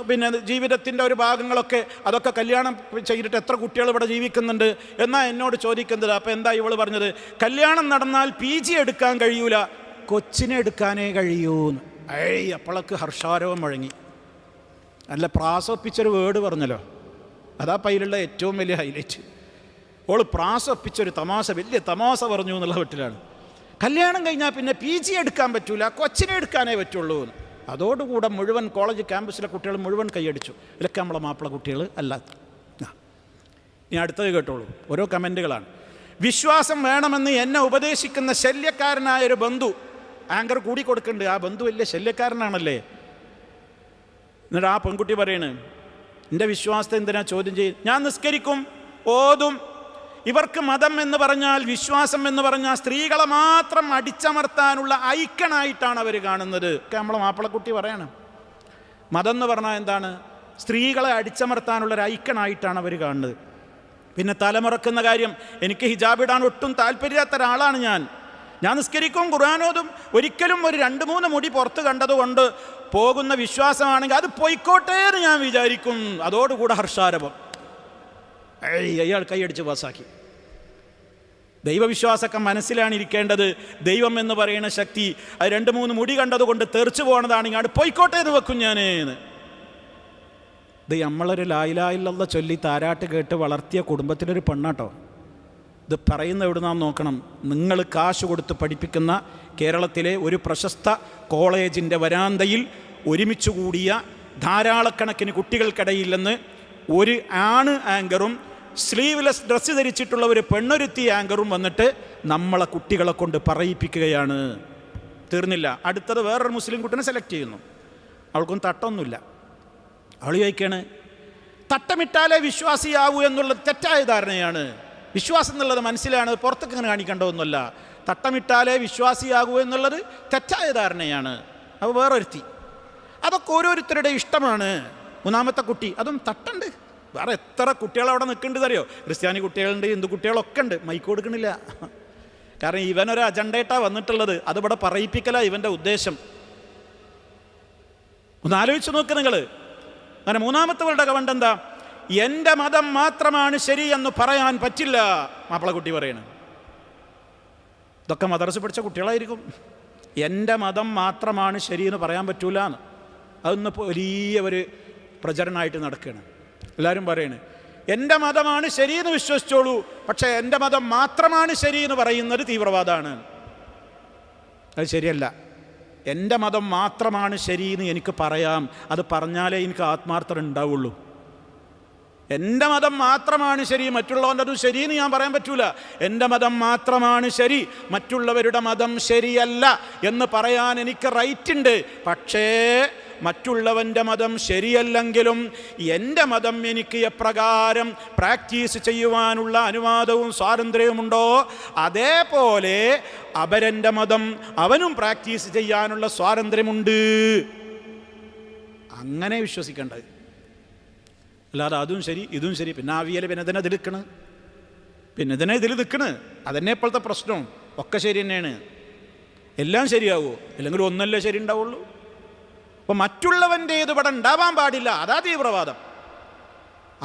പിന്നെ ജീവിതത്തിൻ്റെ ഒരു ഭാഗങ്ങളൊക്കെ അതൊക്കെ കല്യാണം ചെയ്തിട്ട് എത്ര കുട്ടികൾ ഇവിടെ ജീവിക്കുന്നുണ്ട് എന്നാ എന്നോട് ചോദിക്കുന്നത്. അപ്പം എന്താ ഇവള് പറഞ്ഞത്? കല്യാണം നടന്നാൽ PG എടുക്കാൻ കഴിയൂല, കൊച്ചിനെ എടുക്കാനേ കഴിയൂന്ന്. അപ്പോളക്ക് ഹർഷാരവം മുഴങ്ങി. നല്ല പ്രാസൊപ്പിച്ചൊരു വേർഡ് പറഞ്ഞല്ലോ, അതാ പൈലുള്ള ഏറ്റവും വലിയ ഹൈലൈറ്റ്. ഓൾ പ്രാസൊപ്പിച്ചൊരു വലിയ തമാശ പറഞ്ഞു എന്നുള്ള വീട്ടിലാണ്. കല്യാണം കഴിഞ്ഞാൽ പിന്നെ PG എടുക്കാൻ പറ്റൂല, കൊച്ചിനെ എടുക്കാനേ പറ്റുള്ളൂ. അതോടുകൂടെ മുഴുവൻ കോളേജ് ക്യാമ്പസിലെ കുട്ടികൾ മുഴുവൻ കൈയടിച്ചു. ഇതൊക്കെ നമ്മളെ മാപ്പിള കുട്ടികൾ അല്ല. ഇനി അടുത്തത് കേട്ടോളൂ, ഓരോ കമൻറ്റുകളാണ്. വിശ്വാസം വേണമെന്ന് എന്നെ ഉപദേശിക്കുന്ന ശല്യക്കാരനായൊരു ബന്ധു, ആങ്കർ കൂടി കൊടുക്കുന്നുണ്ട്, ആ ബന്ധു വലിയ ശല്യക്കാരനാണല്ലേ. എന്നിട്ട് ആ പെൺകുട്ടി പറയണ്, എൻ്റെ വിശ്വാസത്തെ എന്തിനാ ചോദ്യം ചെയ്യും? ഞാൻ നിസ്കരിക്കും, ഓതും. ഇവർക്ക് മതം എന്ന് പറഞ്ഞാൽ, വിശ്വാസം എന്ന് പറഞ്ഞാൽ സ്ത്രീകളെ മാത്രം അടിച്ചമർത്താനുള്ള ഐക്കണായിട്ടാണ് അവർ കാണുന്നത്. ഒക്കെ നമ്മളെ മാപ്പിളക്കുട്ടി പറയണം. മതം എന്ന് പറഞ്ഞാൽ എന്താണ്? സ്ത്രീകളെ അടിച്ചമർത്താനുള്ളൊരു ഐക്കണായിട്ടാണ് അവർ കാണുന്നത്. പിന്നെ തലമുറക്കുന്ന കാര്യം, എനിക്ക് ഹിജാബ് ഇടാൻ ഒട്ടും താല്പര്യമില്ലാത്ത ഒരാളാണ് ഞാൻ നിസ്കരിക്കും, ഖുർആനോതും. ഒരിക്കലും ഒരു 2-3 മുടി പുറത്ത് കണ്ടതുകൊണ്ട് പോകുന്ന വിശ്വാസമാണെങ്കിൽ അത് പൊയ്ക്കോട്ടെ എന്ന് ഞാൻ വിചാരിക്കും. അതോടുകൂടെ ഹർഷാരവം. അയാൾ കൈയടിച്ച് പാസാക്കി. ദൈവവിശ്വാസമൊക്കെ മനസ്സിലാണ് ഇരിക്കേണ്ടത്. ദൈവം എന്ന് പറയുന്ന ശക്തി അത് 2-3 മുടി കണ്ടതുകൊണ്ട് തെറിച്ചു പോകണതാണെങ്കിൽ അത് പൊയ്ക്കോട്ടെ എന്ന് വെക്കും ഞാനേന്ന്. ഇത് നമ്മളൊരു ലാ ഇലാഹ ഇല്ലല്ലാഹ് ചൊല്ലി താരാട്ട് കേട്ട് വളർത്തിയ കുടുംബത്തിലൊരു പെണ്ണാട്ടോ. ഇത് പറയുന്ന എവിടുന്നാന്ന് നോക്കണം. നിങ്ങൾ കാശ് കൊടുത്ത് പഠിപ്പിക്കുന്ന കേരളത്തിലെ ഒരു പ്രശസ്ത കോളേജിൻ്റെ വരാന്തയിൽ ഒരുമിച്ച് കൂടിയ ധാരാളക്കണക്കിന് കുട്ടികൾക്കിടയിൽ നിന്ന് ഒരു ആണ് ആങ്കറും സ്ലീവ്ലെസ് ഡ്രസ്സ് ധരിച്ചിട്ടുള്ള ഒരു പെണ്ണൊരുത്തി ആങ്കറും വന്നിട്ട് നമ്മളെ കുട്ടികളെ കൊണ്ട് പറയിപ്പിക്കുകയാണ്. തീർന്നില്ല, അടുത്തത് വേറൊരു മുസ്ലിം കുട്ടിനെ സെലക്ട് ചെയ്യുന്നു. അവൾക്കൊന്നും തട്ടൊന്നുമില്ല. അവൾ ചോദിക്കുകയാണ്, തട്ടമിട്ടാലേ വിശ്വാസിയാവൂ എന്നുള്ളത് തെറ്റായ ധാരണയാണ്. വിശ്വാസം എന്നുള്ളത് മനസ്സിലാണ്, പുറത്തൊക്കെ ഇങ്ങനെ കാണിക്കേണ്ടതൊന്നുമല്ല. തട്ടമിട്ടാലേ വിശ്വാസിയാകൂ എന്നുള്ളത് തെറ്റായ ധാരണയാണ്. അപ്പോൾ വേറൊരുത്തി, അതൊക്കെ ഓരോരുത്തരുടെ ഇഷ്ടമാണ്. 3ാമത്തെ കുട്ടി, അതും തട്ടുണ്ട്. വേറെ എത്ര കുട്ടികൾ അവിടെ നിൽക്കുന്നുണ്ട് അറിയോ? ക്രിസ്ത്യാനി കുട്ടികളുണ്ട്, ഹിന്ദു കുട്ടികളൊക്കെ ഉണ്ട്. മൈക്ക് കൊടുക്കണില്ല. കാരണം ഇവനൊരു അജണ്ടയായിട്ടാണ് വന്നിട്ടുള്ളത്. അതിവിടെ പറയിപ്പിക്കല ഇവൻ്റെ ഉദ്ദേശം. ഒന്ന് ആലോചിച്ച് നോക്ക് നിങ്ങൾ. അങ്ങനെ 3ാമത്തവളുടെ കമന്റ് എന്താ? എൻ്റെ മതം മാത്രമാണ് ശരി എന്ന് പറയാൻ പറ്റില്ല. മാപ്പിളക്കുട്ടി പറയണം. ഇതൊക്കെ മദ്രസ പഠിച്ച കുട്ടികളായിരിക്കും. എൻ്റെ മതം മാത്രമാണ് ശരിയെന്ന് പറയാൻ പറ്റൂല എന്ന്. അതൊന്ന് വലിയ ഒരു പ്രചരണമായിട്ട് നടക്കുകയാണ്. എല്ലാവരും പറയണേ, എൻ്റെ മതമാണ് ശരിയെന്ന് വിശ്വസിച്ചോളൂ, പക്ഷേ എൻ്റെ മതം മാത്രമാണ് ശരിയെന്ന് പറയുന്നത് തീവ്രവാദമാണ്. അത് ശരിയല്ല. എൻ്റെ മതം മാത്രമാണ് ശരിയെന്ന് എനിക്ക് പറയാം. അത് പറഞ്ഞാലേ എനിക്ക് ആത്മാർത്ഥത ഉണ്ടാവുള്ളൂ. എൻ്റെ മതം മാത്രമാണ് ശരി, മറ്റുള്ളവൻ്റെ അതും ശരിയെന്ന് ഞാൻ പറയാൻ പറ്റൂല. എൻ്റെ മതം മാത്രമാണ് ശരി, മറ്റുള്ളവരുടെ മതം ശരിയല്ല എന്ന് പറയാൻ എനിക്ക് റൈറ്റ് ഉണ്ട്. പക്ഷേ മറ്റുള്ളവൻ്റെ മതം ശരിയല്ലെങ്കിലും എൻ്റെ മതം എനിക്ക് എപ്രകാരം പ്രാക്ടീസ് ചെയ്യുവാനുള്ള അനുവാദവും സ്വാതന്ത്ര്യവുമുണ്ടോ അതേപോലെ അവരെൻ്റെ മതം അവനും പ്രാക്ടീസ് ചെയ്യാനുള്ള സ്വാതന്ത്ര്യമുണ്ട്. അങ്ങനെ വിശ്വസിക്കേണ്ടത്. അല്ലാതെ അതും ശരി ഇതും ശരി, പിന്നെ ആവിയൽ പിന്നെ ഇതിനെ ഇതിൽ നിൽക്കണ്. അതന്നെ ഇപ്പോഴത്തെ പ്രശ്നം. ഒക്കെ ശരി തന്നെയാണ്, എല്ലാം ശരിയാവുമോ? അല്ലെങ്കിൽ ഒന്നല്ലേ ശരി ഉണ്ടാവുള്ളൂ. അപ്പോൾ മറ്റുള്ളവൻ്റേത് ഇവിടെ ഉണ്ടാവാൻ പാടില്ല, അതാ തീവ്രവാദം.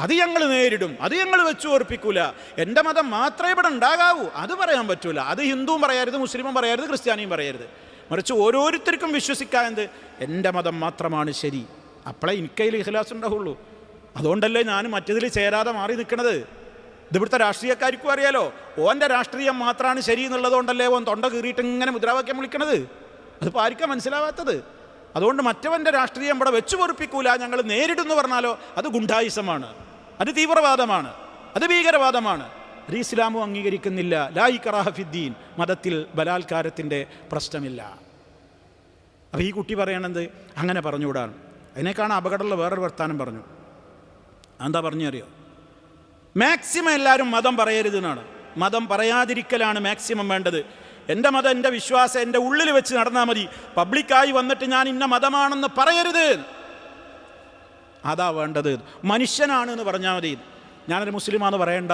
അത് ഞങ്ങൾ നേരിടും, അത് ഞങ്ങൾ വെച്ചു ഓർപ്പിക്കൂല. എൻ്റെ മതം മാത്രമേ ഇവിടെ ഉണ്ടാകാവൂ, അത് പറയാൻ പറ്റൂല. അത് ഹിന്ദുവും പറയരുത്, മുസ്ലിമും പറയരുത്, ക്രിസ്ത്യാനിയും പറയരുത്. മറിച്ച് ഓരോരുത്തർക്കും വിശ്വസിക്കാൻ എന്ത് എൻ്റെ മതം മാത്രമാണ് ശരി. അപ്പോഴേ എനിക്കതിൽ ഇഖ്ലാസ് ഉണ്ടാവുള്ളൂ. അതുകൊണ്ടല്ലേ ഞാൻ മറ്റതിൽ ചേരാതെ മാറി നിൽക്കണത്. ഇതിവിടുത്തെ രാഷ്ട്രീയക്കാർക്കും അറിയാലോ, ഓൻ്റെ രാഷ്ട്രീയം മാത്രമാണ് ശരി എന്നുള്ളതുകൊണ്ടല്ലേ ഓൻ തൊണ്ട കീറിയിട്ട് ഇങ്ങനെ മുദ്രാവാക്യം വിളിക്കണത്. അതിപ്പോൾ ആർക്കാണ് മനസ്സിലാവാത്തത്? അതുകൊണ്ട് മറ്റവൻ്റെ രാഷ്ട്രീയം ഇവിടെ വെച്ചു പൊറുപ്പിക്കൂല, ഞങ്ങൾ നേരിടുന്നു പറഞ്ഞാലോ അത് ഗുണ്ടായിസമാണ്, അത് തീവ്രവാദമാണ്, അത് ഭീകരവാദമാണ്. അത് ഇസ്ലാമും അംഗീകരിക്കുന്നില്ല. ലാ ഇക്റാഹ ഫിദ്ദീൻ, മതത്തിൽ ബലാത്കാരത്തിൻ്റെ പ്രശ്നമില്ല. അപ്പോൾ ഈ കുട്ടി പറയണത് അങ്ങനെ പറഞ്ഞുകൂടാണ്. അതിനേക്കാണ് അപകടമുള്ള വേറൊരു വർത്താനം പറഞ്ഞു. എന്താ പറഞ്ഞറിയോ? മാക്സിമം എല്ലാവരും മതം പറയരുത് എന്നാണ്. മതം പറയാതിരിക്കലാണ് മാക്സിമം വേണ്ടത്. എൻ്റെ മതം, എൻ്റെ വിശ്വാസം എൻ്റെ ഉള്ളിൽ വെച്ച് നടന്നാൽ മതി. പബ്ലിക്കായി വന്നിട്ട് ഞാൻ ഇന്ന മതമാണെന്ന് പറയരുത്, അതാ വേണ്ടത്. മനുഷ്യനാണ് എന്ന് പറഞ്ഞാൽ മതി. ഞാനൊരു മുസ്ലിമാണെന്ന് പറയണ്ട.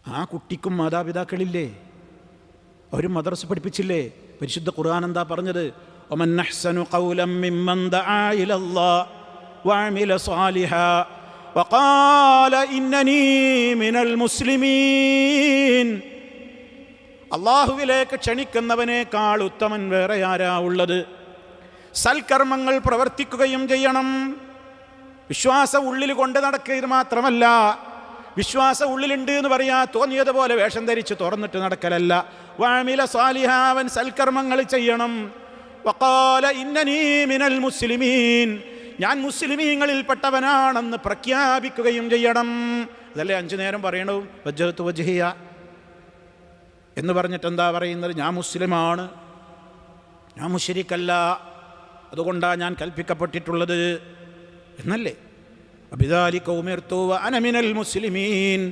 ആ കുട്ടിക്കും മാതാപിതാക്കളില്ലേ? അവരും മദ്രസ പഠിപ്പിച്ചില്ലേ? പരിശുദ്ധ ഖുർആൻ എന്താ പറഞ്ഞത്? ومن أحسن قولا ممن دعا إلى الله وعمل صالحا وقال إنني من المسلمين. അള്ളാഹുവിലേക്ക് ക്ഷണിക്കുന്നവനേക്കാൾ ഉത്തമൻ വേറെ ആരാ ഉള്ളത്? സൽക്കർമ്മങ്ങൾ പ്രവർത്തിക്കുകയും ചെയ്യണം. വിശ്വാസം ഉള്ളിൽ കൊണ്ട് നടക്കുക മാത്രമല്ല, വിശ്വാസം ഉള്ളിലുണ്ട് എന്ന് പറയാ തോന്നിയതുപോലെ വേഷം ധരിച്ച് തുറന്നിട്ട് നടക്കലല്ല. വഅമില സാലിഹാ, അവൻ സൽക്കർമ്മങ്ങൾ ചെയ്യണം. വഖാല ഇന്നനീ മിനൽ മുസ്ലിമീൻ, ഞാൻ മുസ്ലിമീങ്ങളിൽപ്പെട്ടവനാണെന്ന് പ്രഖ്യാപിക്കുകയും ചെയ്യണം. അതല്ലേ 5 നേരം പറയണു വജ്ഹതു വജ്ഹിയ എന്ന് പറഞ്ഞിട്ട് എന്താ പറയുന്നത്? ഞാൻ മുസ്ലിമാണ്, ഞാൻ മുശ്രിക്കല്ല, അതുകൊണ്ടാണ് ഞാൻ കൽപ്പിക്കപ്പെട്ടിട്ടുള്ളത് എന്നല്ലേ? അബിദാലിക ഉമിർതു വഅന മിനൽ മുസ്ലിമീൻ.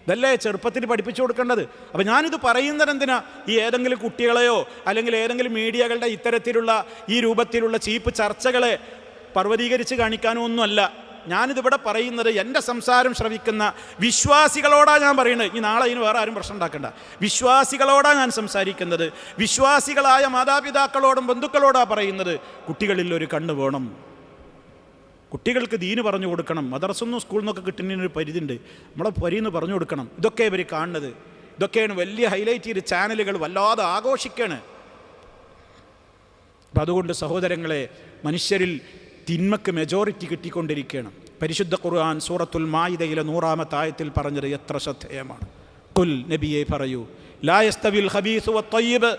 ഇതല്ലേ ചെറുപ്പത്തിൽ പഠിപ്പിച്ചു കൊടുക്കേണ്ടത്. അപ്പം ഞാനിത് പറയുന്നത് എന്തിനാ? ഈ ഏതെങ്കിലും കുട്ടികളെയോ അല്ലെങ്കിൽ ഏതെങ്കിലും മീഡിയകളുടെ ഇത്തരത്തിലുള്ള ഈ രൂപത്തിലുള്ള ചീപ്പ് ചർച്ചകളെ പർവ്വതീകരിച്ച് കാണിക്കാനോ ഒന്നുമല്ല. ഞാനിതിവിടെ പറയുന്നത് എൻ്റെ സംസാരം ശ്രവിക്കുന്ന വിശ്വാസികളോടാണ് ഞാൻ പറയുന്നത്. ഈ നാളെ ഇതിന് വേറെ ആരും പ്രശ്നം ഉണ്ടാക്കണ്ട. വിശ്വാസികളോടാണ് ഞാൻ സംസാരിക്കുന്നത്. വിശ്വാസികളായ മാതാപിതാക്കളോടും ബന്ധുക്കളോടാണ് പറയുന്നത്. കുട്ടികളിൽ ഒരു കണ്ണ് വേണം. കുട്ടികൾക്ക് ദീന് പറഞ്ഞു കൊടുക്കണം. മദ്രസൊന്നും സ്കൂളിൽ നിന്നൊക്കെ കിട്ടുന്നതിനൊരു പരിധിയുണ്ട്. നമ്മളെ പരിന്ന് പറഞ്ഞു കൊടുക്കണം. ഇതൊക്കെ ഇവർ കാണുന്നത്, ഇതൊക്കെയാണ് വലിയ ഹൈലൈറ്റ് ചെയ്ത് ചാനലുകൾ വല്ലാതെ ആഘോഷിക്കാണ്. അപ്പം അതുകൊണ്ട് സഹോദരങ്ങളെ, മനുഷ്യരിൽ തിന്മക്ക് മെജോറിറ്റി കിട്ടിക്കൊണ്ടിരിക്കുകയാണ്. പരിശുദ്ധ ഖുർആൻ സൂറത്തുൽ മാഇദയിലെ 100-ാമത്തെ ആയത്തിൽ പറഞ്ഞത് എത്ര ശ്രദ്ധേയമാണ്. ഖുൽ, നബിയെ പറയൂ, ലാ യസ്തവിൽ ഖബീസു വത്തയ്യിബ്,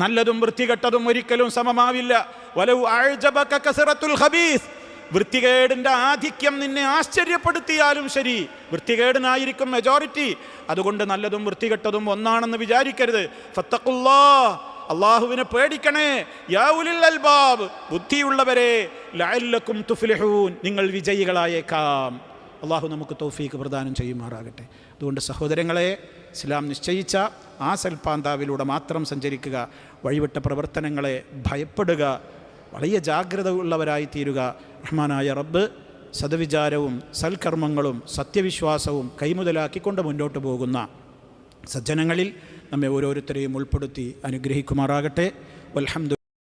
നല്ലതും വൃത്തികെട്ടതും ഒരിക്കലും സമമാവില്ല. വലൗ അഅജബക കസറത്തുൽ ഖബീസ്, വൃത്തികേടിൻ്റെ ആധിക്യം നിന്നെ ആശ്ചര്യപ്പെടുത്തിയാലും ശരി, വൃത്തികേടിനായിരിക്കും മെജോറിറ്റി. അതുകൊണ്ട് നല്ലതും വൃത്തികെട്ടതും ഒന്നാണെന്ന് വിചാരിക്കരുത്. ഫത്തഖുല്ലാഹ്, അള്ളാഹുവിനെ പേടിക്കണേ. യാ ഉലിൽ അൽബാബ്, ബുദ്ധിയുള്ളവരെ, ലഅല്ലക്കും തുഫ്ലിഹൂൻ, നിങ്ങൾ വിജയികളായേക്കാം. അള്ളാഹു നമുക്ക് തൗഫീഖ് പ്രദാനം ചെയ്യുമാറാകട്ടെ. അതുകൊണ്ട് സഹോദരങ്ങളെ, ഇസ്ലാം നിശ്ചയിച്ച ആ സൽപാന്താവിലൂടെ മാത്രം സഞ്ചരിക്കുക. വഴിവിട്ട പ്രവർത്തനങ്ങളെ ഭയപ്പെടുക. വലിയ ജാഗ്രത ഉള്ളവരായി തീരുക. റഹ്മാനായ റബ്ബ് സദ്വിചാരവും സൽക്കർമ്മങ്ങളും സത്യവിശ്വാസവും കൈമുതലാക്കിക്കൊണ്ട് മുന്നോട്ട് പോകുന്ന സജ്ജനങ്ങളിൽ നമ്മെ ഓരോരുത്തരെയും ഉൾപ്പെടുത്തി അനുഗ്രഹിക്കുമാറാകട്ടെ. വൽഹംദുലില്ലാഹി